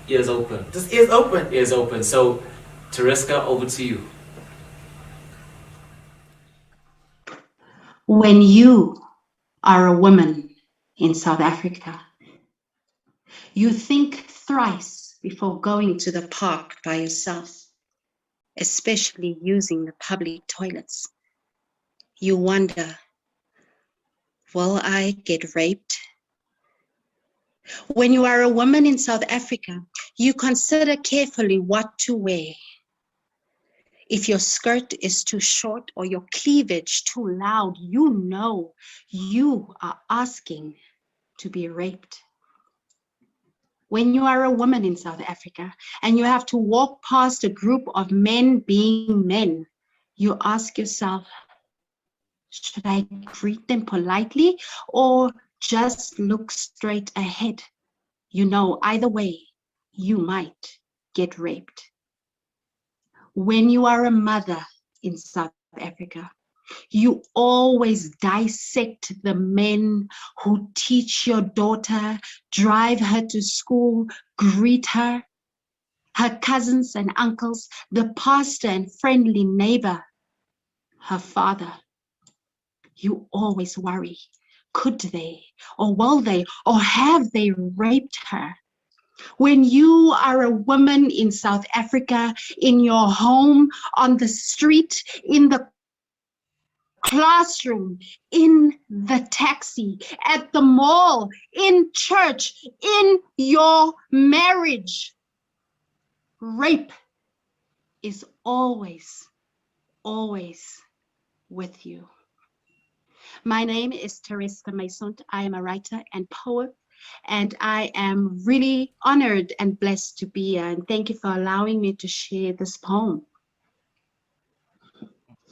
ears open. Just ears open. Ears open. So, Tariska, over to you. When you are a woman in South Africa, you think thrice before going to the park by yourself, especially using the public toilets. You wonder, will I get raped? When you are a woman in South Africa, you consider carefully what to wear. If your skirt is too short or your cleavage too loud, you know you are asking to be raped. When you are a woman in South Africa and you have to walk past a group of men being men, you ask yourself, should I greet them politely or just look straight ahead? Either way, you might get raped. When you are a mother in South Africa, you always dissect the men who teach your daughter, drive her to school, greet her, her cousins and uncles, the pastor and friendly neighbor, her father. You always worry, could they, or will they, or have they raped her? When you are a woman in South Africa, in your home, on the street, in the classroom, in the taxi, at the mall, in church, in your marriage, rape is always, always with you. My name is Tariska Maisont. I am a writer and poet, and I am really honored and blessed to be here. And thank you for allowing me to share this poem.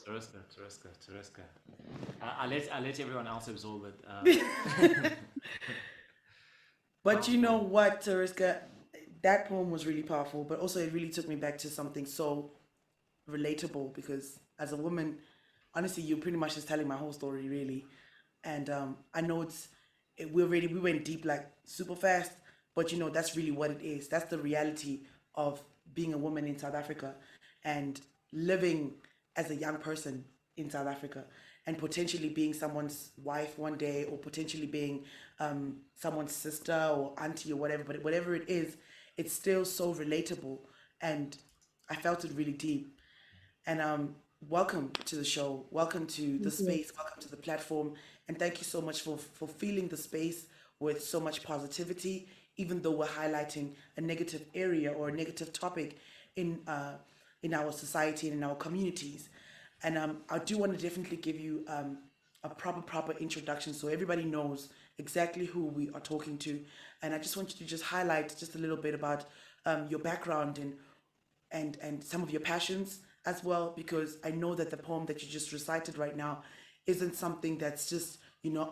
Tariska. I'll let everyone else absorb it. But you know what, Tariska? That poem was really powerful, but also it really took me back to something so relatable, because as a woman, honestly, you're pretty much just telling my whole story, really. And I know we went deep like super fast, but that's really what it is. That's the reality of being a woman in South Africa and living as a young person in South Africa, and potentially being someone's wife one day, or potentially being someone's sister or auntie or whatever. But whatever it is, it's still so relatable, and I felt it really deep. And welcome to the show, welcome to the space, welcome to the platform, and thank you so much for filling the space with so much positivity, even though we're highlighting a negative area or a negative topic in our society and in our communities. And I do want to definitely give you a proper introduction so everybody knows exactly who we are talking to. And I just want you to just highlight just a little bit about your background and some of your passions as well, because I know that the poem that you just recited right now isn't something that's just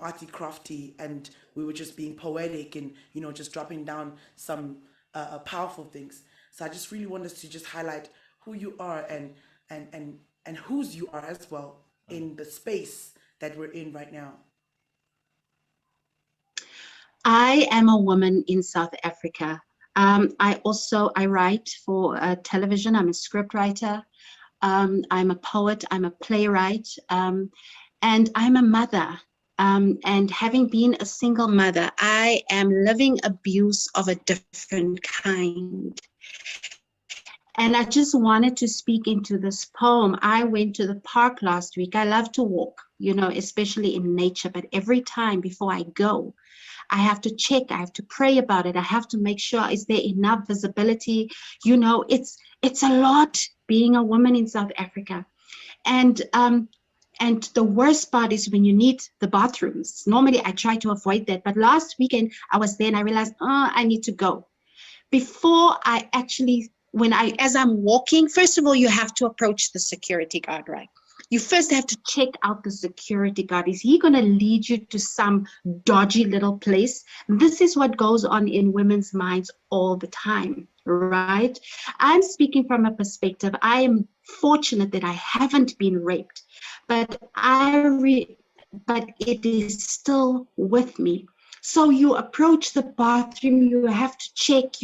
arty crafty, and we were just being poetic and just dropping down some powerful things. So I just really want us to just highlight who you are and whose you are as well in the space that we're in right now. I am a woman in South Africa. I write for television. I'm a scriptwriter. I'm a poet. I'm a playwright. And I'm a mother. And having been a single mother, I am living abuse of a different kind. And I just wanted to speak into this poem. I went to the park last week. I love to walk, especially in nature. But every time before I go, I have to check. I have to pray about it. I have to make sure, is there enough visibility? It's a lot being a woman in South Africa. And And the worst part is when you need the bathrooms. Normally, I try to avoid that. But last weekend, I was there and I realized, I need to go. Before I actually, as I'm walking, first of all, you have to approach the security guard, right? You first have to check out the security guard. Is he going to lead you to some dodgy little place? This is what goes on in women's minds all the time, right? I'm speaking from a perspective. I am fortunate that I haven't been raped, but but it is still with me. So you approach the bathroom, you have to check,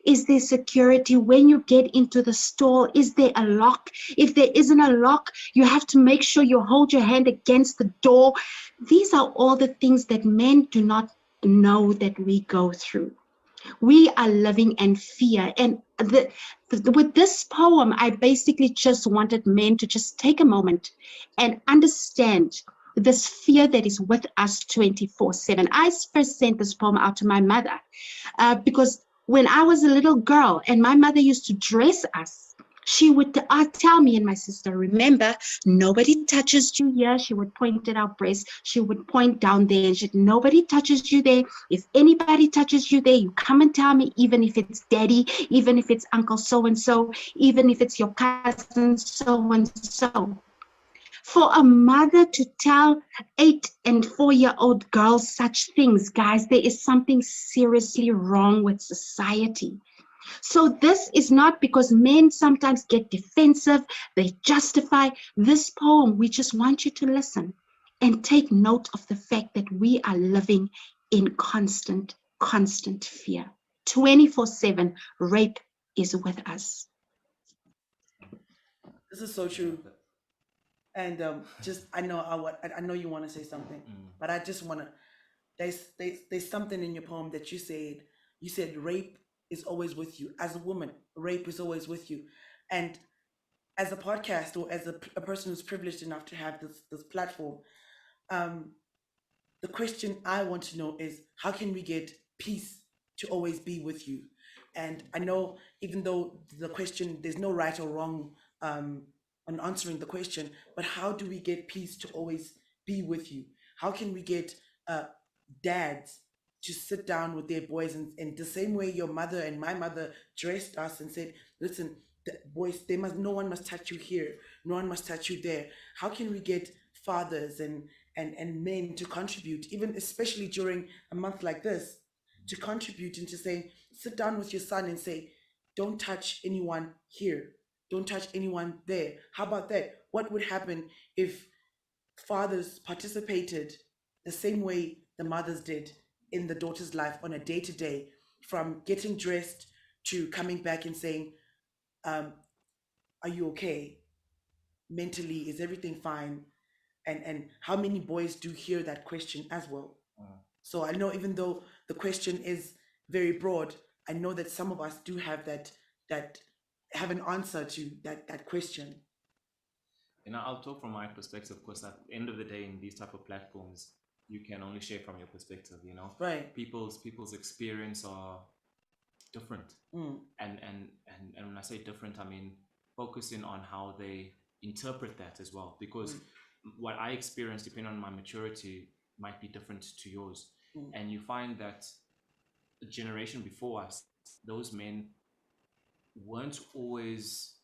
is there security? When you get into the stall, is there a lock? If there isn't a lock, you have to make sure you hold your hand against the door. These are all the things that men do not know that we go through. We are living in fear. And with this poem, I basically just wanted men to just take a moment and understand this fear that is with us 24/7. I first sent this poem out to my mother because when I was a little girl and my mother used to dress us, she would tell me and my sister, remember, nobody touches you here. She would point at our breast. She would point down there and she'd, nobody touches you there. If anybody touches you there, you come and tell me, even if it's daddy, even if it's uncle so-and-so, even if it's your cousin so-and-so. For a mother to tell 8 and 4-year-old girls such things, guys, there is something seriously wrong with society. So this is not because men sometimes get defensive, they justify this poem. We just want you to listen and take note of the fact that we are living in constant fear. 24/7, rape is with us. This is so true. And I know you want to say something, but I just want to. There's something in your poem that you said. You said rape is always with you. As a woman, rape is always with you. And as a podcast or as a person who's privileged enough to have this platform, the question I want to know is, how can we get peace to always be with you? And I know, even though the question, there's no right or wrong on answering the question, but how do we get peace to always be with you? How can we get dads to sit down with their boys and the same way your mother and my mother dressed us and said, listen, the boys, no one must touch you here, no one must touch you there. How can we get fathers and men to contribute, even especially during a month like this, to contribute into saying, sit down with your son and say, don't touch anyone here, don't touch anyone there. How about that? What would happen if fathers participated the same way the mothers did in the daughter's life on a day-to-day, from getting dressed to coming back and saying, are you okay? Mentally, is everything fine? And how many boys do hear that question as well? So I know, even though the question is very broad, I know that some of us do have that have an answer to that question. I'll talk from my perspective, because at the end of the day, in these type of platforms, you can only share from your perspective. Right. People's experience are different, and when I say different, I mean focusing on how they interpret that as well, because what I experience, depending on my maturity, might be different to yours. And you find that the generation before us, those men weren't always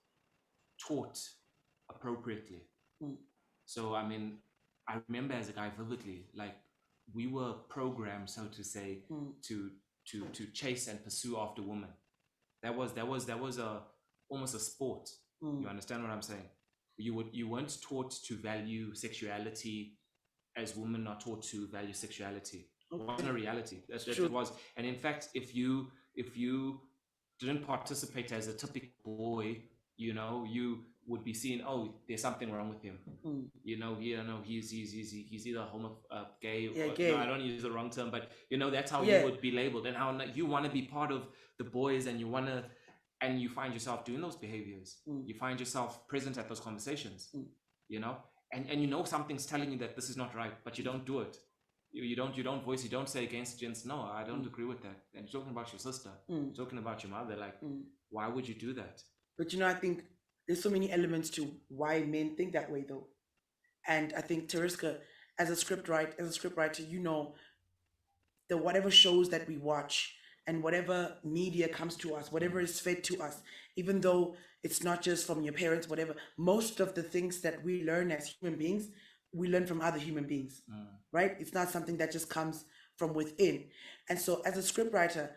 taught appropriately. So I mean, I remember as a guy vividly, like, we were programmed, so to say, to chase and pursue after women. That was almost a sport. You understand what I'm saying? You weren't taught to value sexuality as women are taught to value sexuality. It wasn't a reality. That's what it was. And in fact, if you didn't participate as a typical boy, you would be seen, oh, there's something wrong with him. He's either gay, or gay. No, I don't use the wrong term, but that's how you would be labeled, and how you want to be part of the boys, and you find yourself doing those behaviors. You find yourself present at those conversations, and something's telling you that this is not right, but you don't do it. You don't voice, you don't say against gents, no, I don't agree with that. And you're talking about your sister, talking about your mother, like, why would you do that? But I think there's so many elements to why men think that way, though. And I think Tariska, as a script writer, that whatever shows that we watch and whatever media comes to us, whatever is fed to us, even though it's not just from your parents, whatever, most of the things that we learn as human beings, we learn from other human beings, right? It's not something that just comes from within. And so, as a scriptwriter,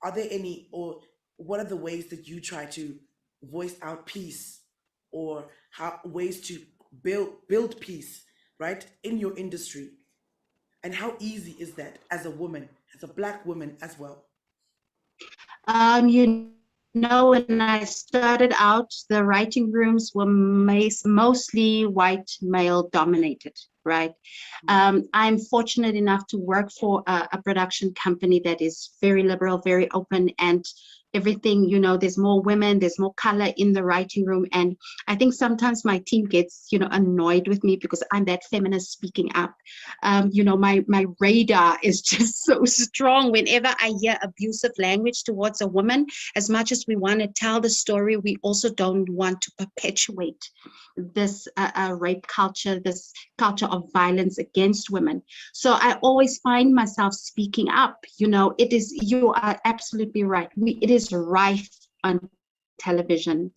are there any, or what are the ways that you try to voice out peace, or how ways to build peace, right, in your industry? And how easy is that as a woman, as a Black woman as well? When I started out, the writing rooms were mostly white male dominated, right? I'm fortunate enough to work for a production company that is very liberal, very open, and everything, there's more women, there's more color in the writing room. And I think sometimes my team gets, annoyed with me because I'm that feminist speaking up. My radar is just so strong whenever I hear abusive language towards a woman. As much as we want to tell the story, we also don't want to perpetuate this rape culture, this culture of violence against women. So I always find myself speaking up. You are absolutely right. It is rife on television.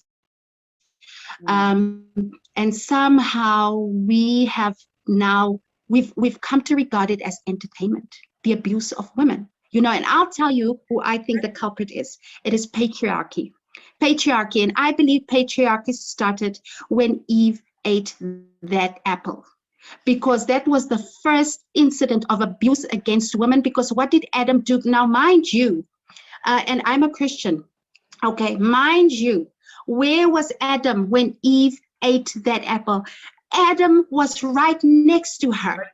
And somehow we have now, we've come to regard it as entertainment, the abuse of women. And I'll tell you who I think the culprit is. It is patriarchy. Patriarchy, and I believe patriarchy started when Eve ate that apple, because that was the first incident of abuse against women. Because what did Adam do? Now, mind you, and I'm a Christian, okay, mind you, where was Adam when Eve ate that apple? Adam was right next to her.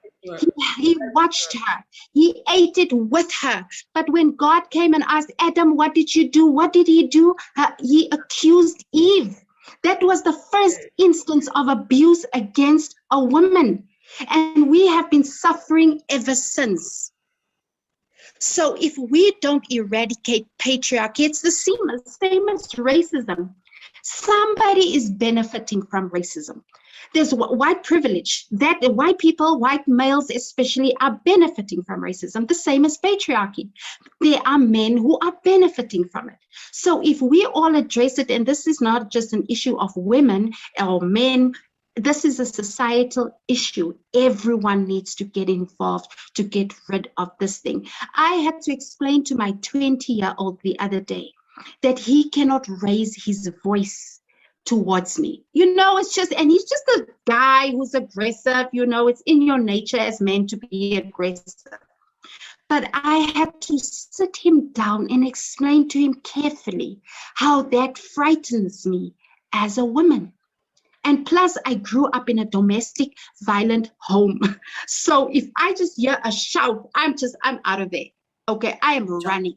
He watched her. He ate it with her. But when God came and asked Adam, what did you do? What did he do? He accused Eve. That was the first instance of abuse against a woman. And we have been suffering ever since. So if we don't eradicate patriarchy, it's the same as racism. Somebody is benefiting from racism. There's white privilege, that white people, white males especially, are benefiting from racism, the same as patriarchy. There are men who are benefiting from it. So if we all address it, and this is not just an issue of women or men, this is a societal issue. Everyone needs to get involved to get rid of this thing. I had to explain to my 20-year-old the other day that he cannot raise his voice towards me. It's just, and he's just a guy who's aggressive. It's in your nature as men to be aggressive. But I had to sit him down and explain to him carefully how that frightens me as a woman. And plus, I grew up in a domestic violent home. So if I just hear a shout, I'm out of there. Okay, I am running.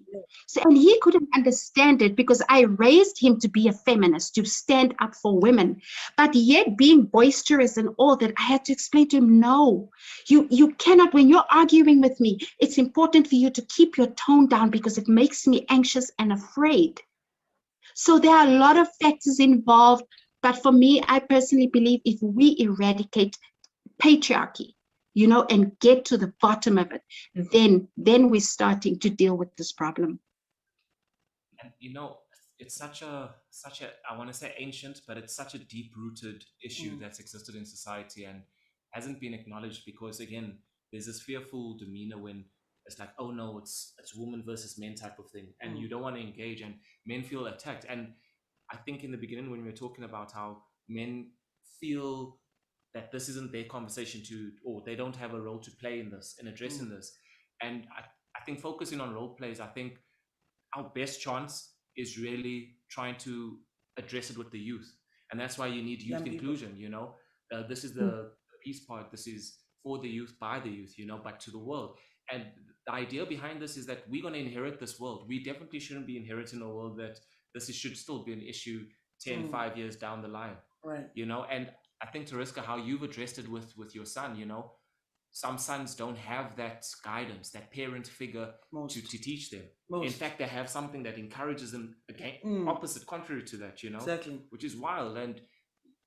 So, and he couldn't understand it because I raised him to be a feminist, to stand up for women. But yet being boisterous and all that, I had to explain to him, no, you cannot, when you're arguing with me, it's important for you to keep your tone down because it makes me anxious and afraid. So there are a lot of factors involved. But for me, I personally believe if we eradicate patriarchy, and get to the bottom of it, then we're starting to deal with this problem. And it's such a I want to say ancient, but it's such a deep-rooted issue that's existed in society and hasn't been acknowledged because, again, there's this fearful demeanor when it's like, oh no, it's woman versus men type of thing, and you don't want to engage, and men feel attacked. And I think in the beginning when we were talking about how men feel that this isn't their conversation or they don't have a role to play in this, in addressing this. And I think focusing on role plays, I think our best chance is really trying to address it with the youth. And that's why you need youth inclusion, this is the PeacePod, this is for the youth, by the youth, but to the world. And the idea behind this is that we're going to inherit this world. We definitely shouldn't be inheriting a world that should still be an issue 5 years down the line. Right. And I think, Tariska, how you've addressed it with your son, some sons don't have that guidance, that parent figure to teach them. In fact, they have something that encourages them, again, opposite, contrary to that, Exactly. which is wild. And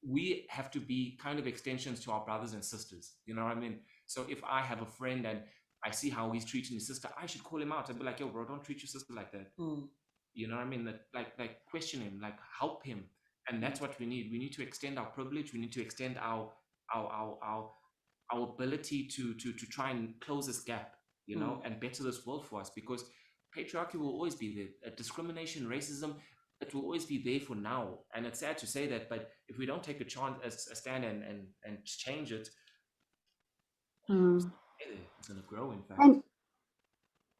we have to be kind of extensions to our brothers and sisters. You know what I mean? So if I have a friend and I see how he's treating his sister, I should call him out and be like, yo, bro, don't treat your sister like that. You know what I mean? That like question him, like help him. And that's what we need. We need to extend our privilege. We need to extend our ability to try and close this gap, you know, and better this world for us, because patriarchy will always be there. Discrimination, racism, it will always be there for now. And it's sad to say that, but if we don't take a stand and change it, it's going to grow, in fact. And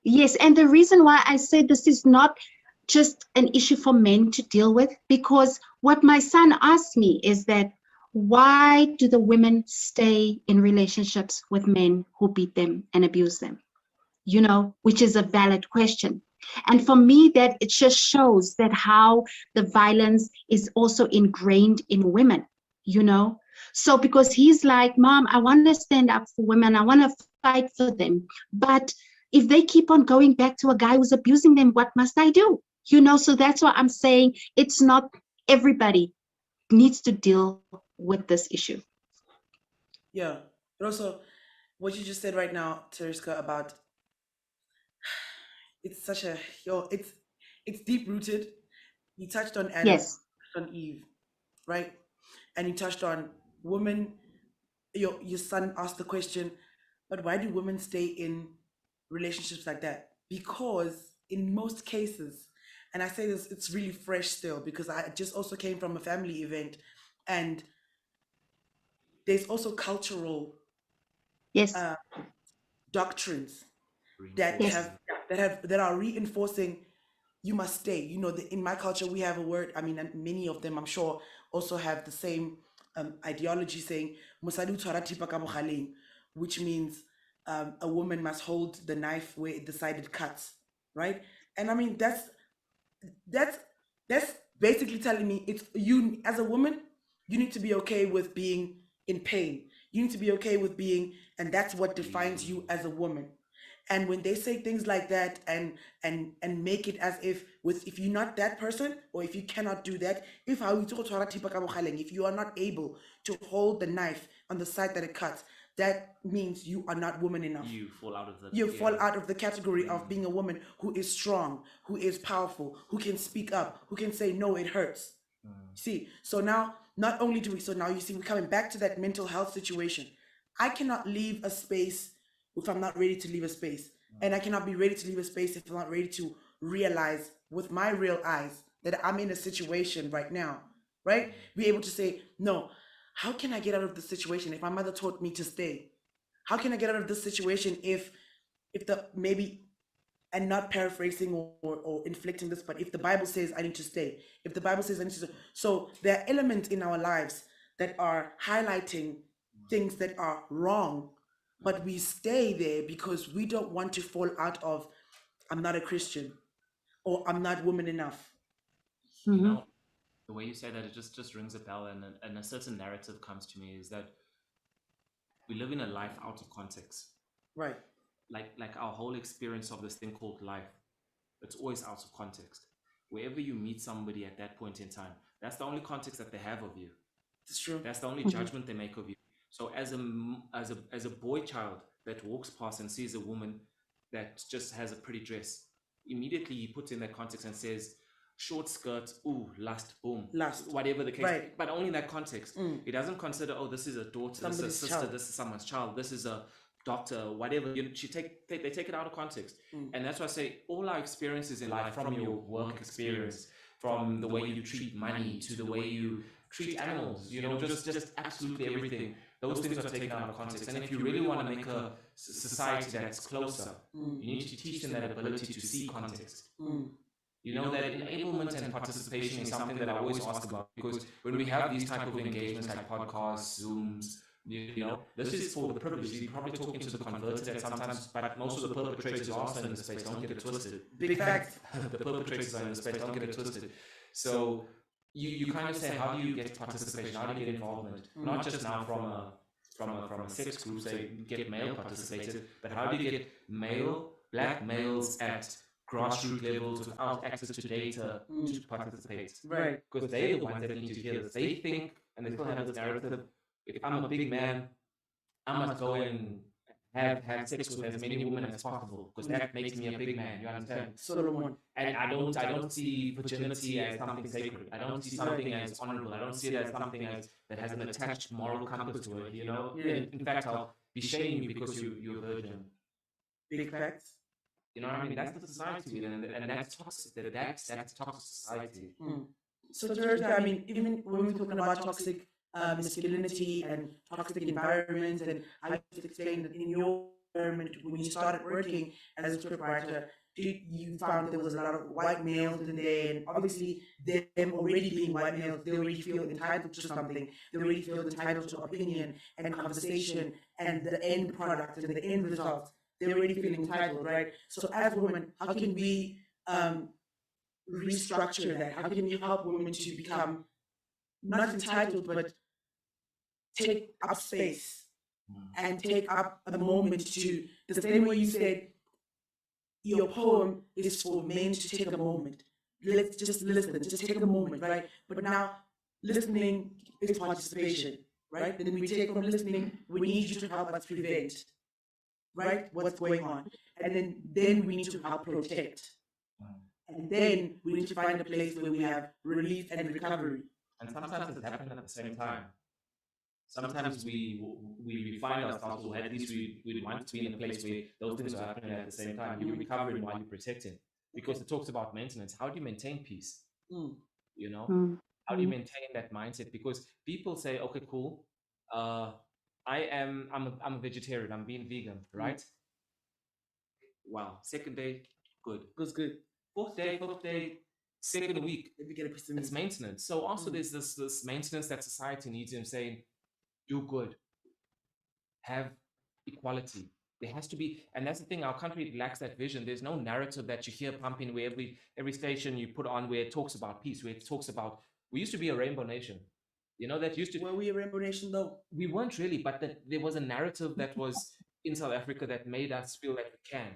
yes, and the reason why I say this is not just an issue for men to deal with, because what my son asked me is that why do the women stay in relationships with men who beat them and abuse them? You know, which is a valid question. And for me, that it just shows that how the violence is also ingrained in women, you know? So because he's like, Mom, I want to stand up for women. I want to fight for them. But if they keep on going back to a guy who's abusing them, what must I do? You know, so that's why I'm saying it's not everybody needs to deal with this issue. Yeah. But also, what you just said right now, Teriska, about it's such a it's deep rooted. You touched on Adam, Yes. touched on Eve, right? And you touched on women. Your son asked the question, but why do women stay in relationships like that? Because in most cases, and I say this, it's really fresh still because I just also came from a family event, and there's also cultural doctrines that that are reinforcing you must stay. You know, in my culture we have a word. I mean, and many of them I'm sure also have the same ideology, saying "Mosadi o tshwara thipa ka bogaleng," which means a woman must hold the knife where it decided cuts, right? And I mean that's basically telling me it's you as a woman, you need to be okay with being in pain. You need to be okay with being, and that's what defines you as a woman. And when they say things like that and make it as if you're not that person, or if you cannot do that, if you are not able to hold the knife on the side that it cuts, that means you are not woman enough. You fall out of the category of being a woman who is strong, who is powerful, who can speak up, who can say no, it hurts. See, so now not only do we, so now you see we're coming back to that mental health situation. I cannot leave a space if I'm not ready to leave a space. And I cannot be ready to leave a space if I'm not ready to realize with my real eyes that I'm in a situation right now, right? Be able to say, no, how can I get out of this situation if my mother taught me to stay? How can I get out of this situation if the maybe, and not paraphrasing or inflicting this, but if the Bible says I need to stay, if the Bible says I need to stay. So there are elements in our lives that are highlighting things that are wrong, but we stay there because we don't want to fall out of I'm not a Christian or I'm not woman enough. You know, the way you say that, it just rings a bell, and a certain narrative comes to me, is that we live in a life out of context. Right. Like our whole experience of this thing called life, it's always out of context. Wherever you meet somebody at that point in time, that's the only context that they have of you. It's true. That's the only judgment they make of you. So as a boy child that walks past and sees a woman that just has a pretty dress, immediately he puts in that context and says, short skirt, ooh, lust, boom, lust, whatever the case, right? But only in that context. He doesn't consider, oh, this is a daughter, this is a sister, this is someone's child, this is a doctor, whatever. You know, they take it out of context, and that's why I say all our experiences in life, from your work experience, from the way you treat money to the way you treat animals, you know, just absolutely everything. Those things are taken out of context. And if you really want to make a society that's closer, you need to teach them that ability to see context. You know, that enablement and participation is something that I always ask about, because when we have these type of engagements like podcasts, Zooms, you know, this is for the privileged. You're probably talking to the converted at sometimes, but most of the perpetrators are also in the space. Don't get it twisted. Big fact. The perpetrators are in the space. Don't get it twisted. So you kind of say, how do you get participation? How do you get involvement? Not just now from a sex group, say get male participated, but how do you get black males at grassroots levels without access to data to participate? Right. Because they're the ones that need to hear this. They think and they still have this narrative. If I'm a big man, I must go and have sex with as many women as possible because that makes me a big man. You understand? Solomon. And I don't see virginity as something sacred. I don't see something as honorable. I don't see it as something that has an attached moral compass to it. You know. Yeah. In fact, I'll be shaming you because you're a virgin. Big facts. You know what I mean? That's the society, and that's toxic. That's toxic society. So, Teresa, I mean, even when we're talking about toxic masculinity and toxic environments, and I just explained that in your environment, when you started working as a scriptwriter, you found there was a lot of white males in there, and obviously them already being white males, they already feel entitled to something. They already feel entitled to opinion and conversation and the end product and the end result. They already feel entitled, right? So as women, how can we restructure that? How can we help women to become not entitled, but take up space and take up a moment to, the same way you said your poem is for men to take a moment. Let's just listen, just take a moment, right? But now listening is participation, right? Then we take from listening, we need you to help us prevent, right? What's going on. And then we need to help protect. And then we need to find a place where we have relief and recovery. And sometimes it's happening at the same time. Sometimes we find ourselves, or at least we want to be in a place where those things are happening at the same time. You're recovering while you're protecting. Because it talks about maintenance. How do you maintain peace? You know? How do you maintain that mindset? Because people say, okay, cool. I'm a vegetarian. I'm being vegan, right? Wow. Second day, good. Good. Fourth day, second week. It's maintenance. So also there's this maintenance that society needs in saying, do good, have equality. There has to be, and that's the thing, our country lacks that vision. There's no narrative that you hear pumping where every station you put on where it talks about peace, where it talks about, we used to be a rainbow nation. You know, that used to... Were we a rainbow nation though? We weren't really, but there was a narrative that was in South Africa that made us feel like we can.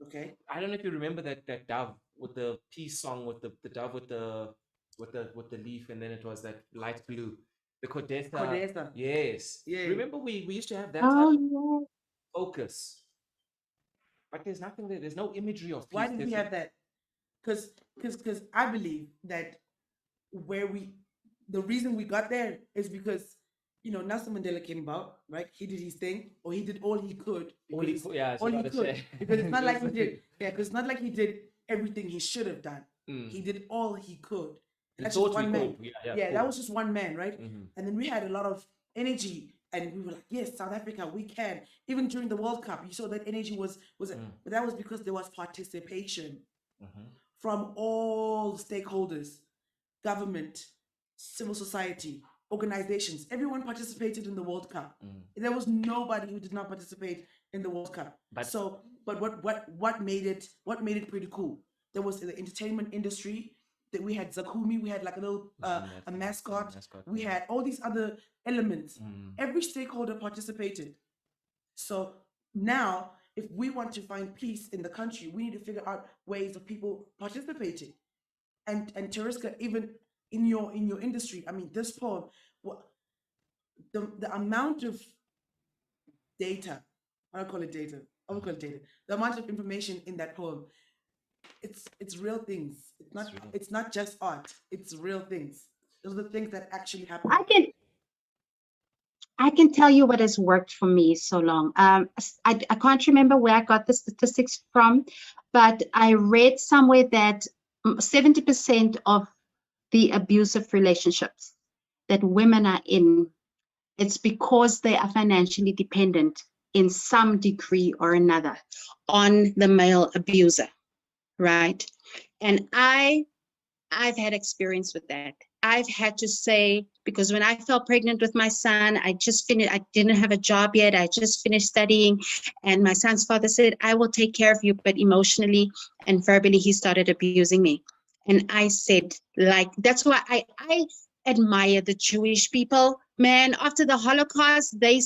Okay. I don't know if you remember that dove with the peace song, with the dove with the leaf, and then it was that light blue. The Codesta. Yes. Yeah. Remember we used to have that type of focus. But there's nothing there. There's no imagery of peace. Why did we have that? Because I believe that the reason we got there is because, you know, Nelson Mandela came about, right? He did his thing, or he did all he could. All he could. Because it's not like he did. Yeah, because it's not like he did everything he should have done. He did all he could. That's just one man. That was just one man, right? And then we had a lot of energy, and we were like, yes, South Africa, we can. Even during the World Cup, you saw that energy was but that was because there was participation from all stakeholders, government, civil society, organizations. Everyone participated in the World Cup. There was nobody who did not participate in the World Cup. But what made it pretty cool? There was the entertainment industry. That we had Zakumi, we had like a little a mascot. We had all these other elements. Every stakeholder participated. So now, if we want to find peace in the country, we need to figure out ways of people participating. And Teresa, even in your industry, I mean, this poem, the amount of data, I don't call it data. I would call it data. The amount of information in that poem. It's real things. It's not just art. It's real things. Those are the things that actually happen. I can tell you what has worked for me so long. I can't remember where I got the statistics from, but I read somewhere that 70% of the abusive relationships that women are in, it's because they are financially dependent in some degree or another on the male abuser. Right. And I've had experience with that. I've had to say, because when I fell pregnant with my son, I didn't have a job yet. I just finished studying. And my son's father said, I will take care of you. But emotionally and verbally, he started abusing me. And I said, that's why I admire the Jewish people. Man, after the Holocaust, they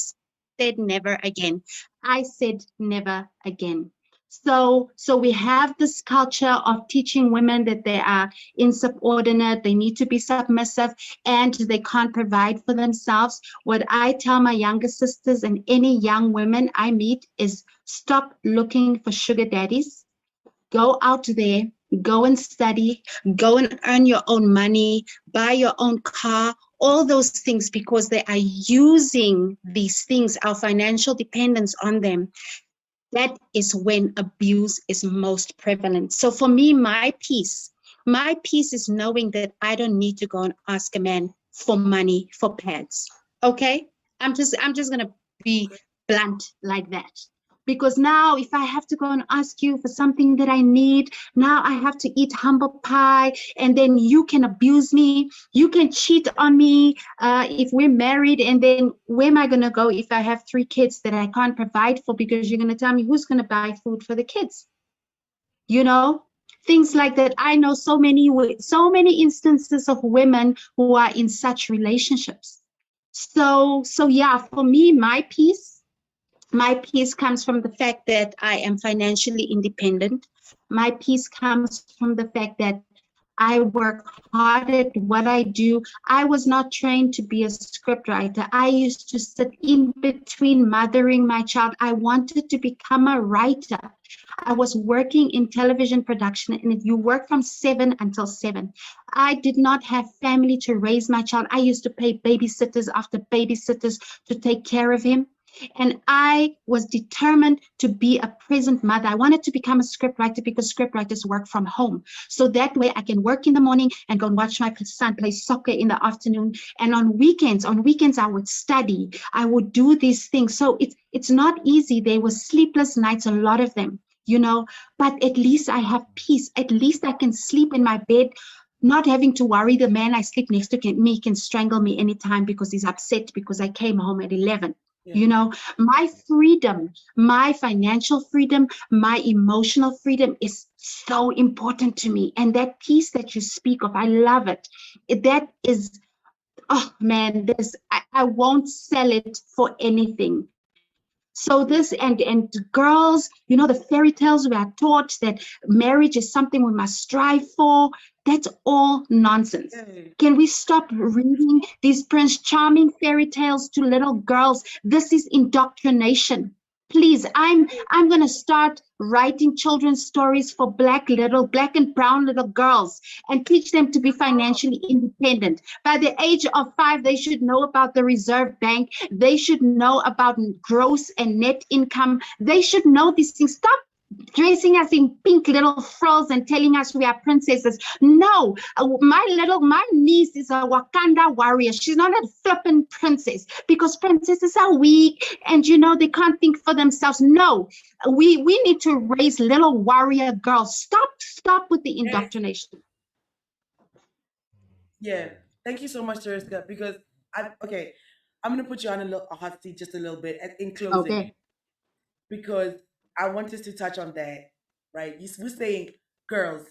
said never again. I said never again. So we have this culture of teaching women that they are insubordinate, they need to be submissive, and they can't provide for themselves. What I tell my younger sisters and any young women I meet is stop looking for sugar daddies. Go out there, go and study, go and earn your own money, buy your own car, all those things, because they are using these things, our financial dependence on them. That is when abuse is most prevalent. So for me, my peace is knowing that I don't need to go and ask a man for money for pads. Okay? I'm just gonna be blunt like that. Because now if I have to go and ask you for something that I need, now I have to eat humble pie, and then you can abuse me, you can cheat on me if we're married, and then where am I going to go if I have 3 kids that I can't provide for, because you're going to tell me who's going to buy food for the kids? You know, things like that. I know so many instances of women who are in such relationships. So yeah, for me, my peace comes from the fact that I am financially independent. My peace comes from the fact that I work hard at what I do. I was not trained to be a scriptwriter. I used to sit in between mothering my child. I wanted to become a writer. I was working in television production, and you work from 7 until 7. I did not have family to raise my child. I used to pay babysitters after babysitters to take care of him. And I was determined to be a present mother. I wanted to become a scriptwriter because scriptwriters work from home. So that way I can work in the morning and go and watch my son play soccer in the afternoon. And on weekends I would study. I would do these things. So it's not easy. There were sleepless nights, a lot of them, but at least I have peace. At least I can sleep in my bed, not having to worry the man I sleep next to me can strangle me anytime because he's upset because I came home at 11. My freedom, my financial freedom, my emotional freedom is so important to me. And that peace that you speak of, I love it. That is, oh man, I won't sell it for anything. So this and girls, the fairy tales we are taught that marriage is something we must strive for. That's all nonsense. Can we stop reading these Prince Charming fairy tales to little girls? This is indoctrination. Please, I'm going to start writing children's stories for black and brown little girls and teach them to be financially independent. By the age of 5, they should know about the Reserve Bank. They should know about gross and net income. They should know these things. Stop dressing us in pink little frills and telling us we are princesses. No, my niece is a Wakanda warrior. She's not a flippin' princess, because princesses are weak and they can't think for themselves. No, we need to raise little warrior girls. Stop with the indoctrination. Yeah, thank you so much, Teresa, because I'm going to put you on a hot seat just a little bit in closing. Okay. Because I want us to touch on that, right? We're saying, girls,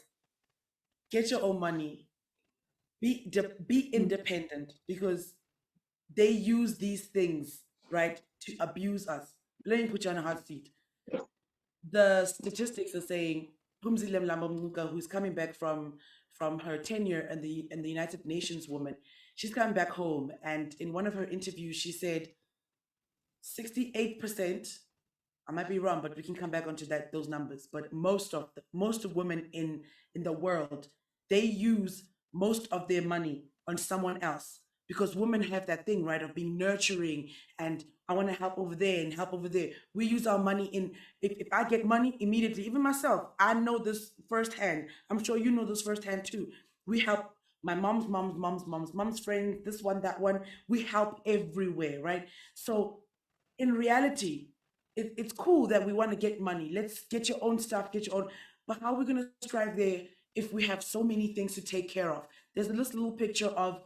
get your own money, be independent, because they use these things, right, to abuse us. Let me put you on a hot seat. The statistics are saying Pumzile Mlambo, who's coming back from her tenure in the United Nations woman, she's coming back home, and in one of her interviews, she said 68%. I might be wrong, but we can come back onto those numbers. But most of women in the world, they use most of their money on someone else, because women have that thing, right, of being nurturing, and I want to help over there and help over there. We use our money if I get money immediately, even myself, I know this firsthand. I'm sure you know this firsthand too. We help my mom's friends, this one, that one. We help everywhere, right? So in reality, it's cool that we want to get money. Let's get your own stuff, get your own. But how are we going to strive there if we have so many things to take care of? There's this little picture of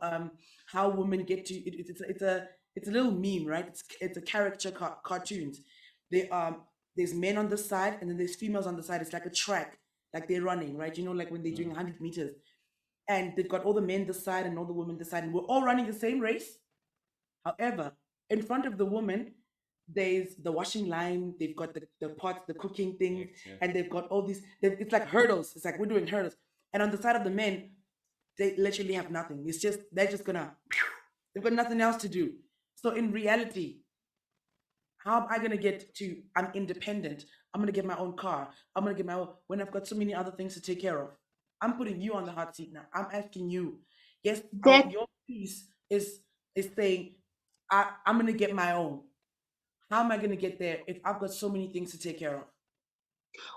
how women get to. It's a little meme, right? It's a caricature cartoons. There's men on the side, and then there's females on the side. It's like a track, like they're running, right? Like when they're doing 100 meters, and they've got all the men this side and all the women this side, and we're all running the same race. However, in front of the woman, there's the washing line, they've got the pots, the cooking things, Yes. and they've got all these. It's like hurdles. It's like we're doing hurdles, and on the side of the men, they literally have nothing. It's just they're just gonna. They've got nothing else to do. So in reality, how am I gonna get to? I'm independent. I'm gonna get my own car. I'm gonna get my own when I've got so many other things to take care of. I'm putting you on the hot seat now. I'm asking you. Yes, That your piece is saying I'm gonna get my own. How am I gonna get there if I've got so many things to take care of?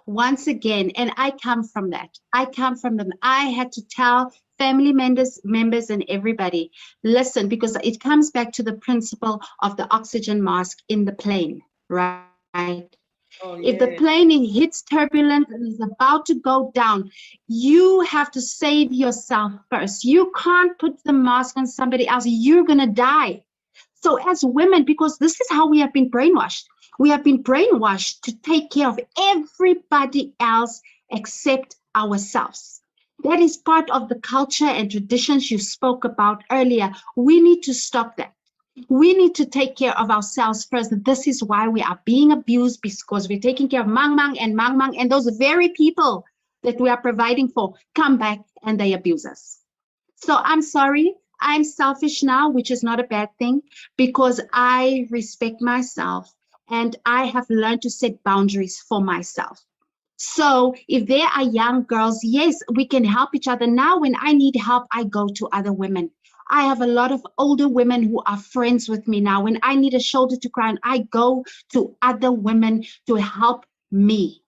once again, and I come from that. I come from them. I had to tell family members and everybody, listen, because it comes back to the principle of the oxygen mask in the plane, right? Oh If the yeah. plane hits turbulence and is about to go down, you have to save yourself first. You can't put the mask on somebody else. You're going to die. So, as women, because this is how we have been brainwashed, we have been brainwashed to take care of everybody else except ourselves. That is part of the culture and traditions you spoke about earlier. We need to stop that. We need to take care of ourselves first. This is why we are being abused, because we're taking care of Mang Mang, and those very people that we are providing for come back and they abuse us. So I'm sorry, I'm selfish now, which is not a bad thing, because I respect myself and I have learned to set boundaries for myself. So if there are young girls, yes, we can help each other. Now, when I need help, I go to other women. I have a lot of older women who are friends with me now. When I need a shoulder to cry on, I go to other women to help me.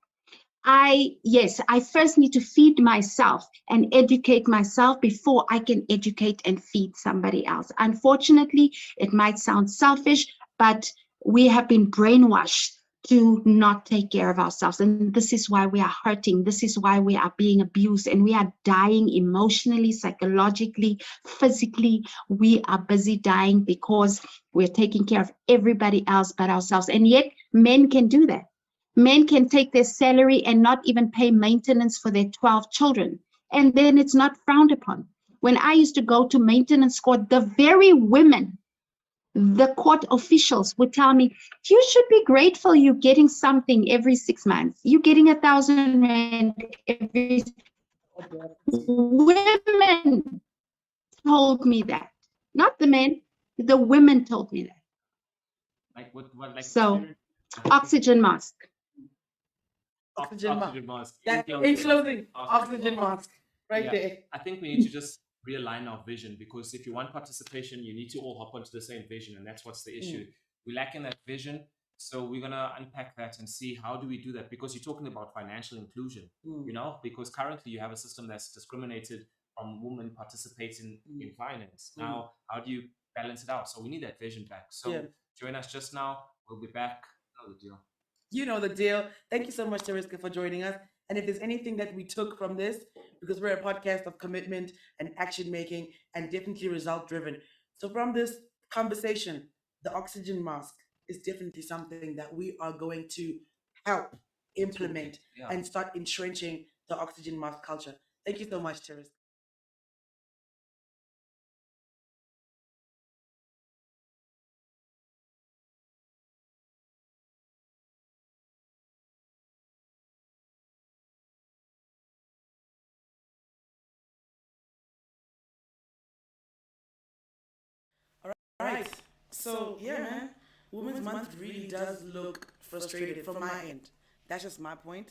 Yes, I first need to feed myself and educate myself before I can educate and feed somebody else. Unfortunately, it might sound selfish, but we have been brainwashed to not take care of ourselves. And this is why we are hurting. This is why we are being abused and we are dying emotionally, psychologically, physically. We are busy dying because we're taking care of everybody else but ourselves. And yet men can do that. Men can take their salary and not even pay maintenance for their 12 children. And then it's not frowned upon. When I used to go to maintenance court, the very women, the court officials would tell me, you should be grateful you're getting something every 6 months. You're getting 1,000 rand every. Women told me that, not the men. The women told me that. Like what like So, oxygen mask. Oxygen mask. mask. That in closing, oxygen mask. Right Yeah. there. I think we need to just realign our vision, because if you want participation, you need to all hop onto the same vision, and that's what's the issue. We lack in that vision, so we're gonna unpack that and see how do we do that. Because you're talking about financial inclusion, you know, because currently you have a system that's discriminated from women participating in finance. Now, how do you balance it out? So we need that vision back. So Yeah. join us just now. We'll be back. Know the deal. You know the deal. Thank you so much, Teriska, for joining us. And if there's anything that we took from this, because we're a podcast of commitment and action making and definitely result driven. So from this conversation, the oxygen mask is definitely something that we are going to help implement Yeah. and start entrenching the oxygen mask culture. Thank you so much, Teriska. All right. So yeah, man, Women's Month really does look frustrated from my end. That's just my point.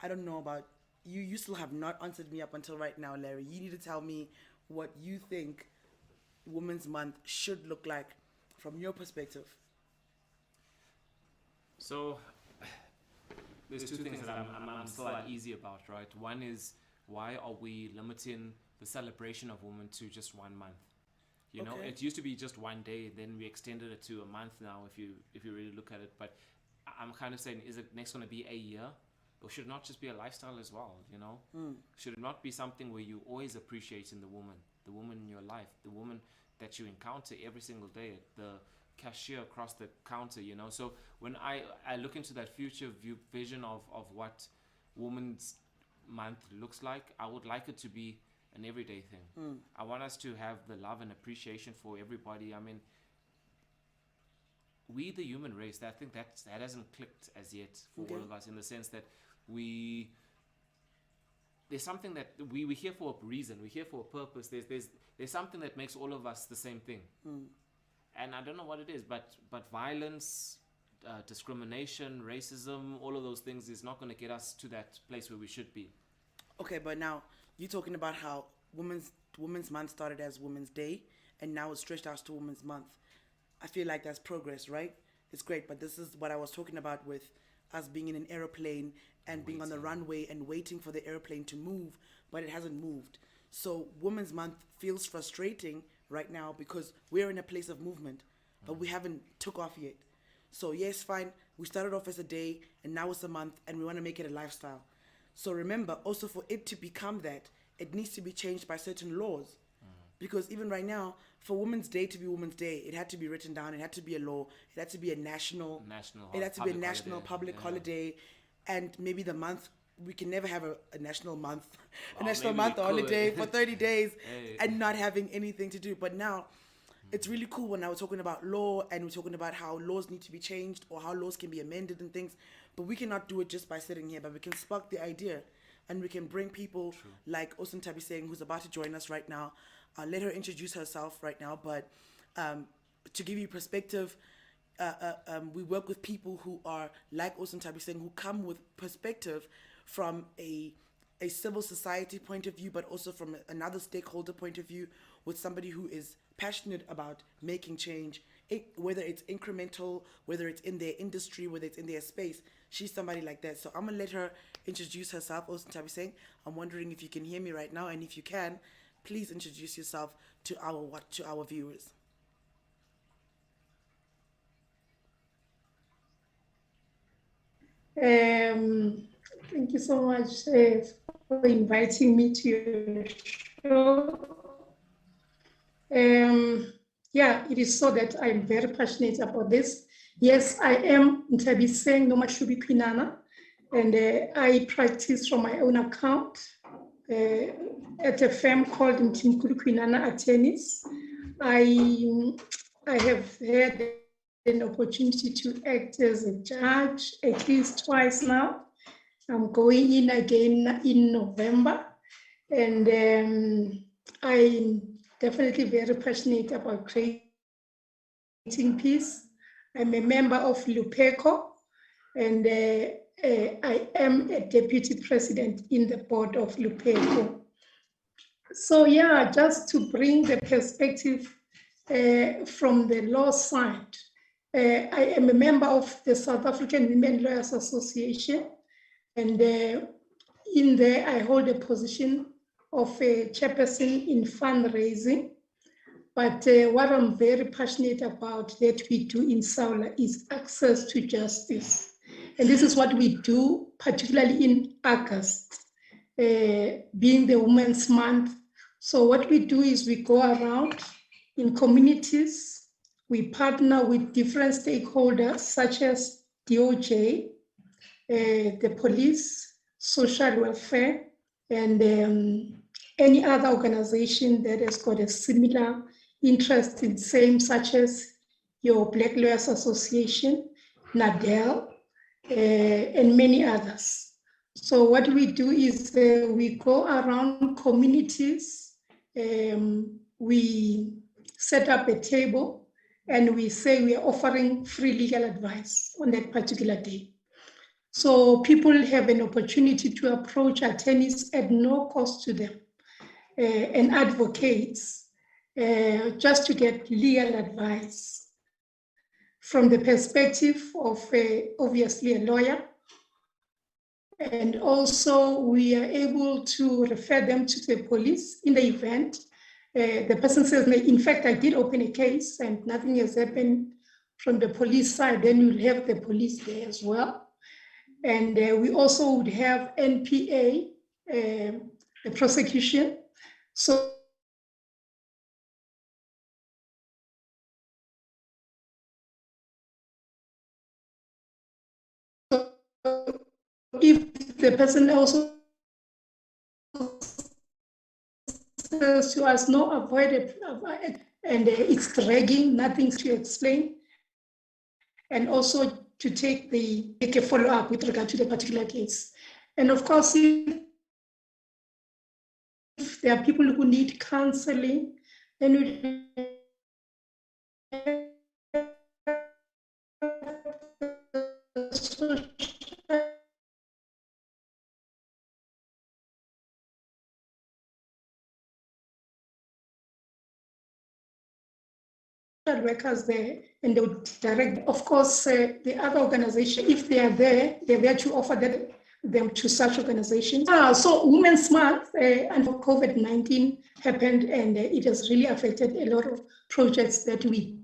I don't know about you. You still have not answered me up until right now, Larry. You need to tell me what you think Women's Month should look like from your perspective. So there's two things that I'm still uneasy about, right? One is, why are we limiting the celebration of women to just 1 month? You know, Okay. it used to be just 1 day, then we extended it to a month now, if you really look at it. But I'm kind of saying, is it next going to be a year? Or should it not just be a lifestyle as well, you know? Should it not be something where you always appreciating the woman in your life, the woman that you encounter every single day, the cashier across the counter, you know? So when I look into that future vision of what Women's Month looks like, I would like it to be an everyday thing. I want us to have the love and appreciation for everybody. I mean, we, the human race, I think that hasn't clicked as yet for all of us, in the sense that there's something that we're here for a reason, we're here for a purpose. There's something that makes all of us the same thing. And I don't know what it is, but violence, discrimination, racism, all of those things is not going to get us to that place where we should be. Okay, but now you're talking about how Women's Month started as Women's Day, and now it's stretched out to Women's Month. I feel like that's progress, right? It's great, but this is what I was talking about with us being in an airplane and being on the runway and waiting for the airplane to move, but it hasn't moved. So Women's Month feels frustrating right now because we're in a place of movement, but we haven't took off yet. So yes, fine, we started off as a day and now it's a month and we want to make it a lifestyle. So remember, also for it to become that, it needs to be changed by certain laws. Because even right now, for Women's Day to be Women's Day, it had to be written down, it had to be a law, it had to be a national public holiday, and maybe the month, we can never have a national month, holiday for 30 days and not having anything to do. But now, it's really cool when I was talking about law and we're talking about how laws need to be changed or how laws can be amended and things, but we cannot do it just by sitting here, but we can spark the idea and we can bring people like Osun Tabi saying, who's about to join us right now. I'll let her introduce herself right now, but to give you perspective, we work with people who are like Osun Tabi saying, who come with perspective from a civil society point of view, but also from another stakeholder point of view, with somebody who is passionate about making change, whether it's incremental, whether it's in their industry, whether it's in their space. She's somebody like that. So I'm gonna let her introduce herself. Osun Tabi saying, I'm wondering if you can hear me right now, and if you can, please introduce yourself to our viewers. Thank you so much for inviting me to your show. Yeah, it is so that I'm very passionate about this. Yes, I am Ntabiseng Nomashubi Kwinana, and I practice from my own account at a firm called Mtimkulu Kwinana Attorneys. I have had an opportunity to act as a judge at least twice now. I'm going in again in November, and I'm definitely very passionate about creating peace. I'm a member of LUPECO, and I am a deputy president in the board of LUPECO. So yeah, just to bring the perspective from the law side, I am a member of the South African Women Lawyers Association, and in there I hold a position of a chairperson in fundraising. But what I'm very passionate about that we do in Saula is access to justice. And this is what we do, particularly in August, being the Women's Month. So what we do is we go around in communities, we partner with different stakeholders such as DOJ, the police, social welfare, and any other organization that has got a similar interest in same, such as your Black Lawyers Association, NADEL, and many others. So what we do is we go around communities, we set up a table, and we say we are offering free legal advice on that particular day. So people have an opportunity to approach attorneys at no cost to them and advocates just to get legal advice from the perspective of obviously a lawyer. And also we are able to refer them to the police in the event. The person says, in fact, I did open a case and nothing has happened from the police side, then you'll have the police there as well. And we also would have NPA, the prosecution. So if the person also says to us, no, avoid it, and it's dragging, nothing to explain, and also to take a follow-up with regard to the particular case. And of course, if there are people who need counseling, then we workers there, and they would direct. Of course, the other organization, if they are there, they're there to offer them to such organizations. So Women's Month and COVID-19 happened, and it has really affected a lot of projects that we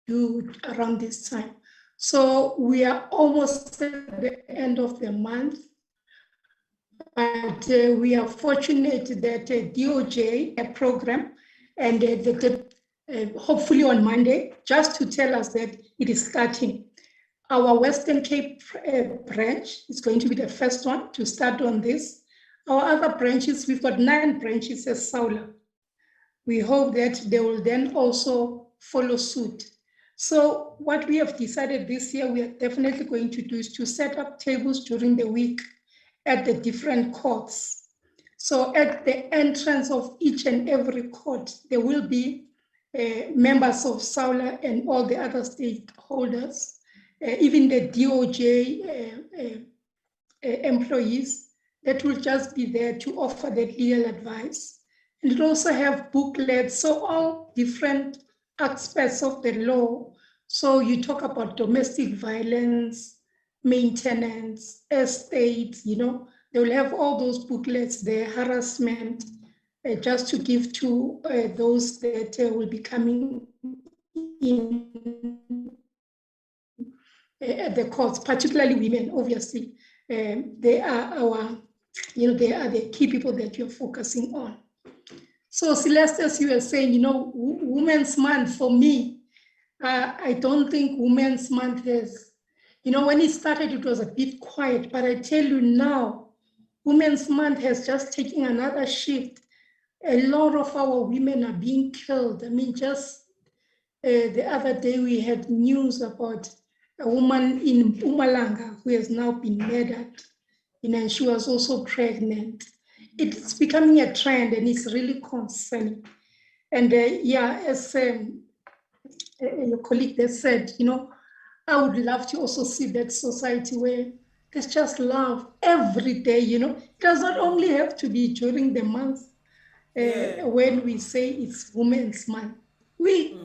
do around this time. So we are almost at the end of the month. But we are fortunate that DOJ, a program, and hopefully on Monday, just to tell us that it is starting. Our Western Cape branch is going to be the first one to start on this. Our other branches, we've got 9 branches as SAULA. We hope that they will then also follow suit. So what we have decided this year, we are definitely going to do is to set up tables during the week at the different courts. So at the entrance of each and every court, there will be members of SAULA and all the other stakeholders, even the DOJ employees that will just be there to offer the legal advice. And it also have booklets, so all different aspects of the law. So you talk about domestic violence, maintenance, estates, they will have all those booklets there, harassment, just to give to those that will be coming in at the courts, particularly women, obviously. They are they are the key people that you're focusing on. So Celeste, as you were saying, Women's Month for me, I don't think Women's Month has, when it started, it was a bit quiet, but I tell you now, Women's Month has just taken another shift. A lot of our women are being killed. I mean, just the other day we had news about a woman in Mpumalanga who has now been murdered, and she was also pregnant. It's becoming a trend, and it's really concerning. And as your colleague there said, I would love to also see that society where there's just love every day, It does not only have to be during the month when we say it's Women's Month. We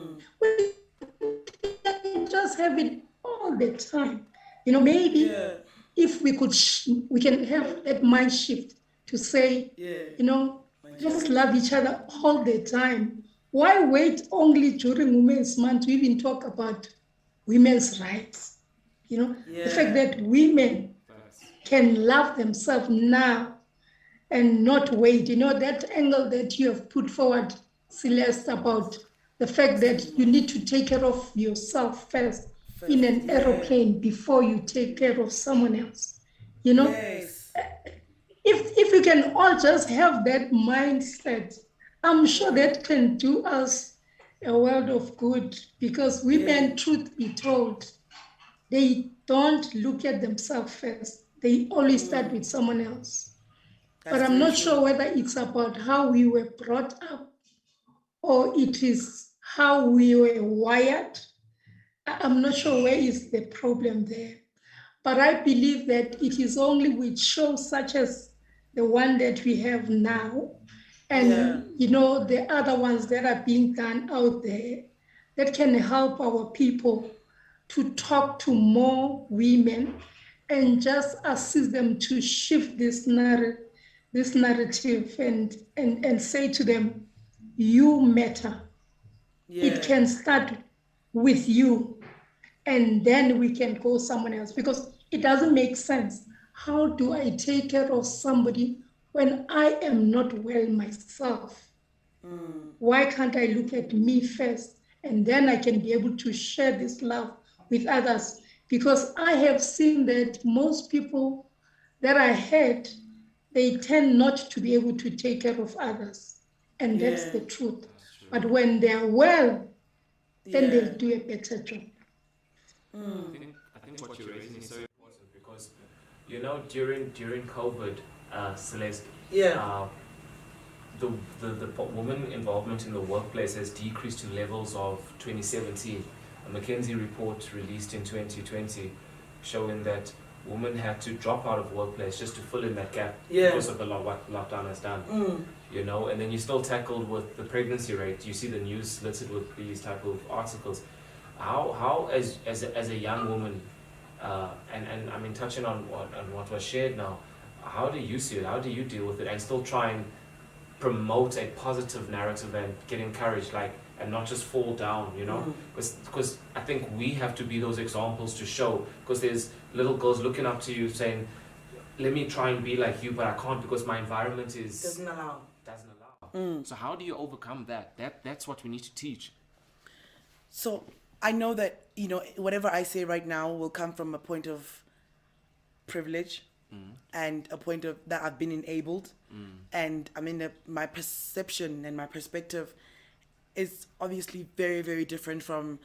just have it all the time. Maybe if we could, we can have that mind shift to say, just love each other all the time. Why wait only during Women's Month to even talk about women's rights? The fact that women can love themselves now and not wait. That angle that you have put forward, Celeste, about the fact that you need to take care of yourself first in an aeroplane before you take care of someone else. If we can all just have that mindset, I'm sure that can do us a world of good, because women, truth be told, they don't look at themselves first. They always start with someone else. But I'm not sure whether it's about how we were brought up or it is how we were wired. I'm not sure where is the problem there. But I believe that it is only with shows such as the one that we have now, and the other ones that are being done out there, that can help our people to talk to more women and just assist them to shift this narrative and say to them, you matter. It can start with you, and then we can go someone else, because it doesn't make sense. How do I take care of somebody when I am not well myself? Why can't I look at me first, and then I can be able to share this love with others? Because I have seen that most people that I had, they tend not to be able to take care of others. And that's the truth. But when they are well, then Yeah. they'll do a better job. I think what you're raising is so important because, you know, during COVID, Celeste, Yeah. the woman involvement in the workplace has decreased to levels of 2017. A McKinsey report released in 2020 showing that women had to drop out of workplace just to fill in that gap because of what lockdown has done. You know, and then you're still tackled with the pregnancy rate. You see the news littered with these type of articles. How as a young woman, and I mean touching on what was shared now, how do you see it? How do you deal with it and still try and promote a positive narrative and get encouraged, like, and not just fall down, you know? Because I think we have to be those examples to show, because there's little girls looking up to you saying, let me try and be like you, but I can't because my environment doesn't allow. So how do you overcome that? That's what we need to teach. So I know that, you know, whatever I say right now will come from a point of privilege and a point of that I've been enabled. And I mean, my perception and my perspective is obviously very, very different from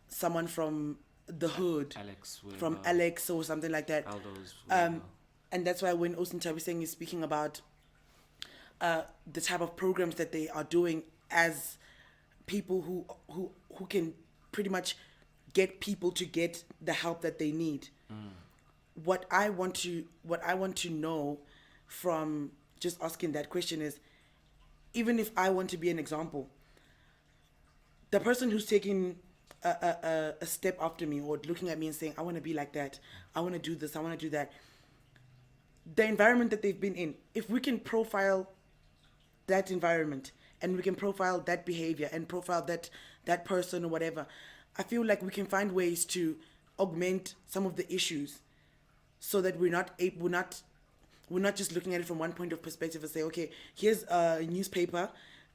someone from the hood, Alex or something like that. And that's why when Osin Tabiseng is speaking about the type of programs that they are doing as people who can pretty much get people to get the help that they need. What I want to know from just asking that question is, even if I want to be an example, the person who's taking a step after me or looking at me and saying, I want to be like that, I want to do this, I want to do that, the environment that they've been in, if we can profile that environment and we can profile that behavior and profile that person or whatever, I feel like we can find ways to augment some of the issues so that we're not just looking at it from one point of perspective and say, okay, here's a newspaper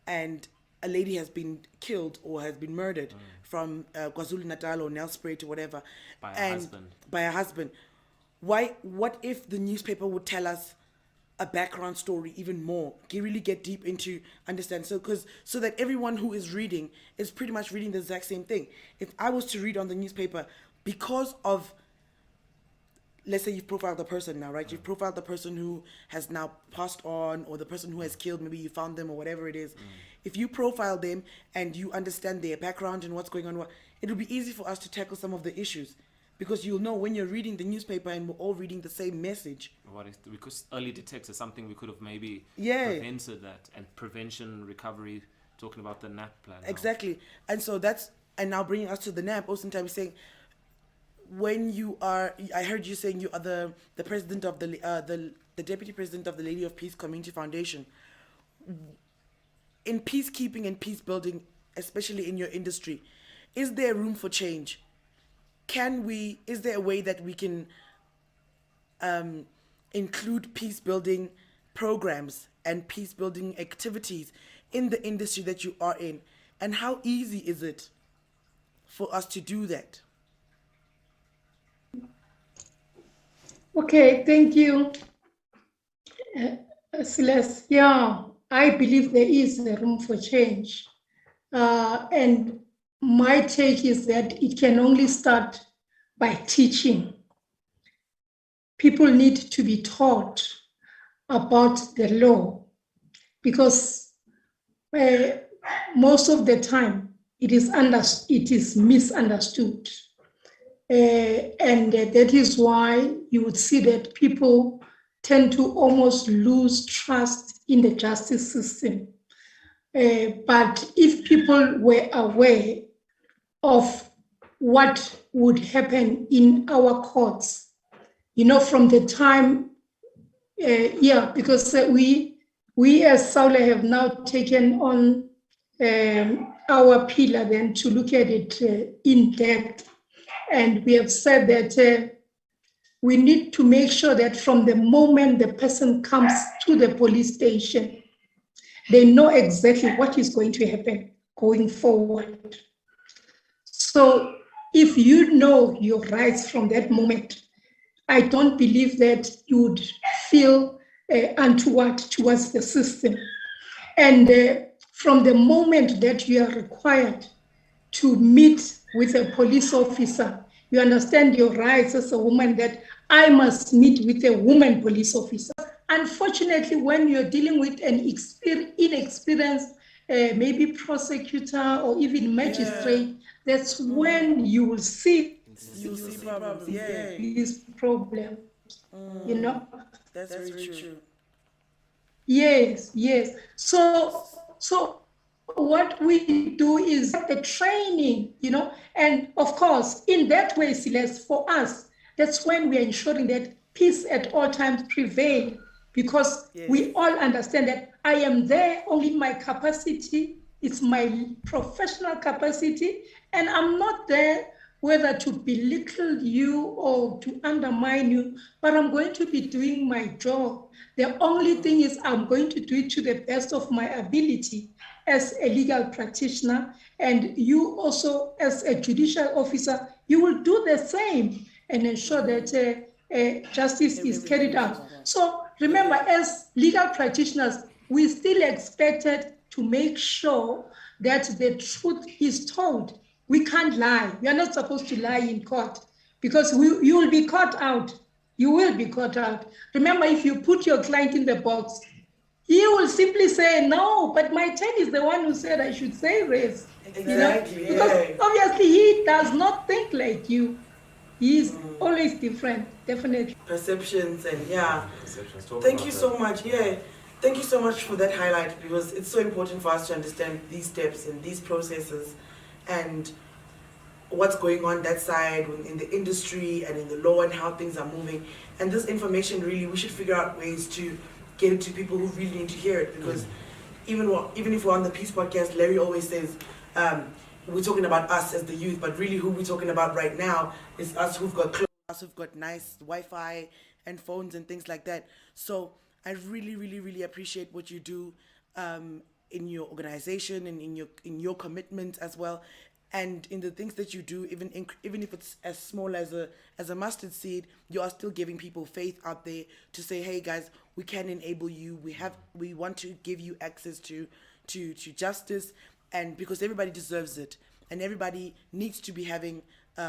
and a lady has been killed or has been murdered from KwaZulu-Natal or Nelspruit or whatever. By a husband. What if the newspaper would tell us a background story even more, really get deep into understand, so that everyone who is reading is pretty much reading the exact same thing. If I was to read on the newspaper, because of, let's say you've profiled the person now, right? You've profiled the person who has now passed on, or the person who has killed, maybe you found them or whatever it is. If you profile them and you understand their background and what's going on, it'll be easy for us to tackle some of the issues. Because you'll know when you're reading the newspaper and we're all reading the same message. Because early detects is something we could have maybe prevented that. And prevention, recovery, talking about the NAP plan. Exactly. And so and now bringing us to the NAP, oftentimes saying, when you are, I heard you saying you are the president of the deputy president of the Lady of Peace Community Foundation. In peacekeeping and peace building, especially in your industry, is there room for change? Is there a way that we can include peace building programs and peace building activities in the industry that you are in? And how easy is it for us to do that? Okay, thank you, Celeste. Yeah, I believe there is a room for change. And my take is that it can only start by teaching. People need to be taught about the law, because most of the time it is misunderstood. And that is why you would see that people tend to almost lose trust in the justice system. But if people were aware of what would happen in our courts, you know, from the time, because we as Saule have now taken on our pillar then to look at it in depth. And we have said that we need to make sure that from the moment the person comes to the police station, they know exactly what is going to happen going forward. So if you know your rights from that moment, I don't believe that you would feel untoward towards the system. And from the moment that you are required to meet with a police officer, you understand your rights as a woman that I must meet with a woman police officer. Unfortunately, when you're dealing with an inexperienced, maybe prosecutor or even magistrate, that's when you will see problems. Yeah. these problems. You know, That's very true. yes, yes. So what we do is the training, you know, and of course, in that way, Celeste, for us, that's when we are ensuring that peace at all times prevail, because we all understand that I am there only in my capacity, it's my professional capacity, and I'm not there whether to belittle you or to undermine you, but I'm going to be doing my job. The only thing is I'm going to do it to the best of my ability as a legal practitioner, and you also as a judicial officer, you will do the same and ensure that justice is carried out. So remember, as legal practitioners, we still expected to make sure that the truth is told. We can't lie. We are not supposed to lie in court, because you will be caught out. You will be caught out. Remember, if you put your client in the box, he will simply say, no, but my child is the one who said I should say this. Exactly, you know? Because obviously he does not think like you. He is always different, definitely. Perceptions and Thank you so much. Thank you so much for that highlight, because it's so important for us to understand these steps and these processes and what's going on that side in the industry and in the law and how things are moving. And this information, really, we should figure out ways to get it to people who really need to hear it, because even if we're on the Peace Podcast, Larry always says we're talking about us as the youth, but really who we're talking about right now is us who've got clothes, us who've got nice Wi-Fi and phones and things like that. So I really, really, really appreciate what you do in your organization and in your commitment as well, and in the things that you do, even if it's as small as a mustard seed, you are still giving people faith out there to say, hey guys, we can enable you. We want to give you access to justice, and because everybody deserves it, and everybody needs to be having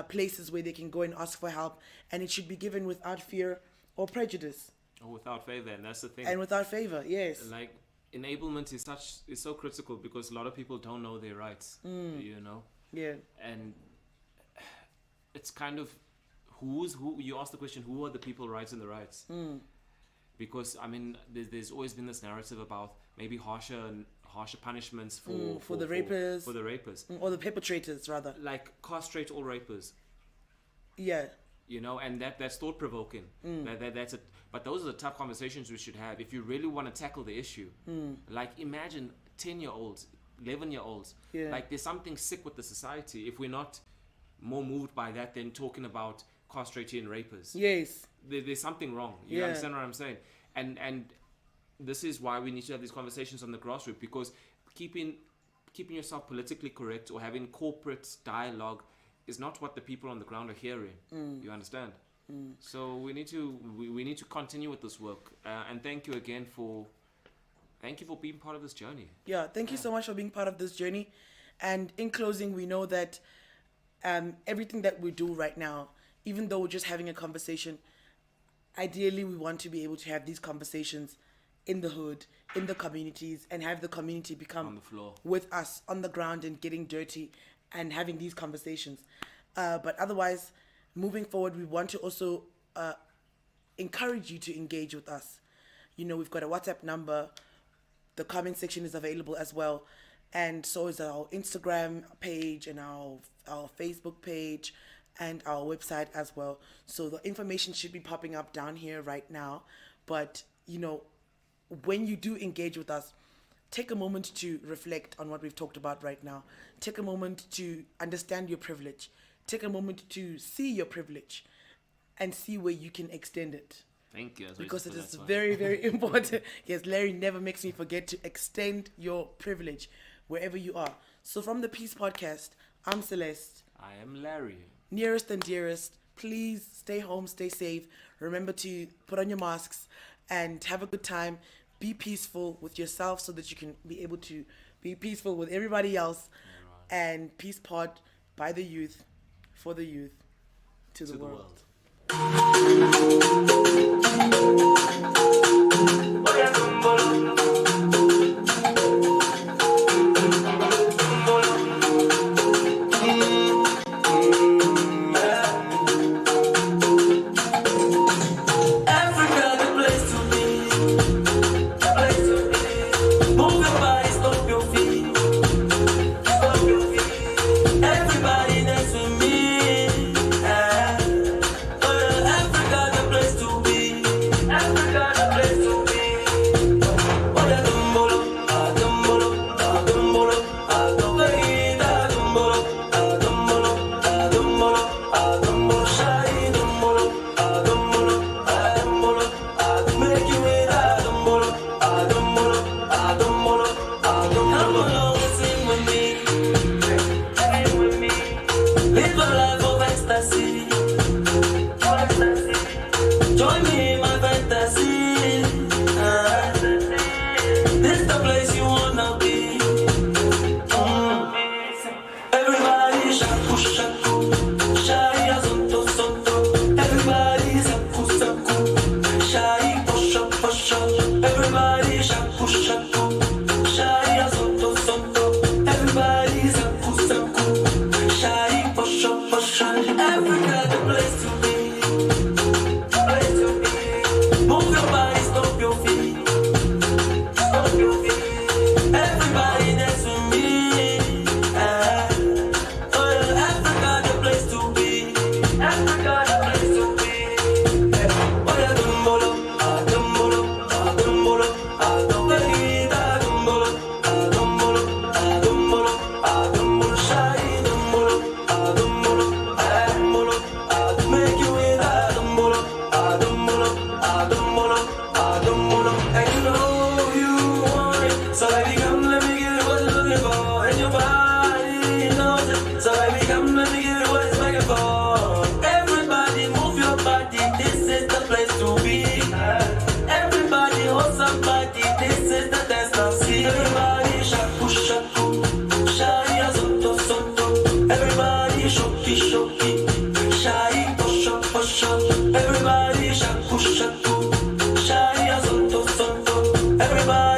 places where they can go and ask for help, and it should be given without fear or prejudice. Or without favor, and that's the thing. And without favor, yes. Like, enablement is so critical, because a lot of people don't know their rights. You know. Yeah. And it's kind of who you ask the question, who are the people rights and the rights? Because I mean, there's always been this narrative about maybe harsher punishments for the rapers, or the perpetrators rather, like castrate all rapers. Yeah. You know, and that's thought provoking. That's it. But those are the tough conversations we should have if you really want to tackle the issue. Like, imagine 10-year-olds, 11-year-olds. Like, there's something sick with the society if we're not more moved by that than talking about castrating rapers. Yes. There's something wrong. You understand what I'm saying? And this is why we need to have these conversations on the grassroots, because keeping yourself politically correct or having corporate dialogue is not what the people on the ground are hearing. You understand? So we need to continue with this work. And thank you again for being part of this journey. Yeah, thank you so much for being part of this journey. And in closing, we know that everything that we do right now, even though we're just having a conversation, ideally we want to be able to have these conversations in the hood, in the communities, and have the community become on the floor with us on the ground and getting dirty and having these conversations. But otherwise, moving forward, we want to also encourage you to engage with us. You know, we've got a WhatsApp number. The comment section is available as well. And so is our Instagram page and our Facebook page and our website as well. So the information should be popping up down here right now. But, you know, when you do engage with us, take a moment to reflect on what we've talked about right now. Take a moment to understand your privilege. Take a moment to see your privilege and see where you can extend it. Thank you. Because it is very, very important. Yes, Larry never makes me forget to extend your privilege wherever you are. So from the Peace Podcast, I'm Celeste. I am Larry. Nearest and dearest, please stay home, stay safe. Remember to put on your masks and have a good time. Be peaceful with yourself so that you can be able to be peaceful with everybody else, and PeacePod by the youth, for the youth, to the world. Everybody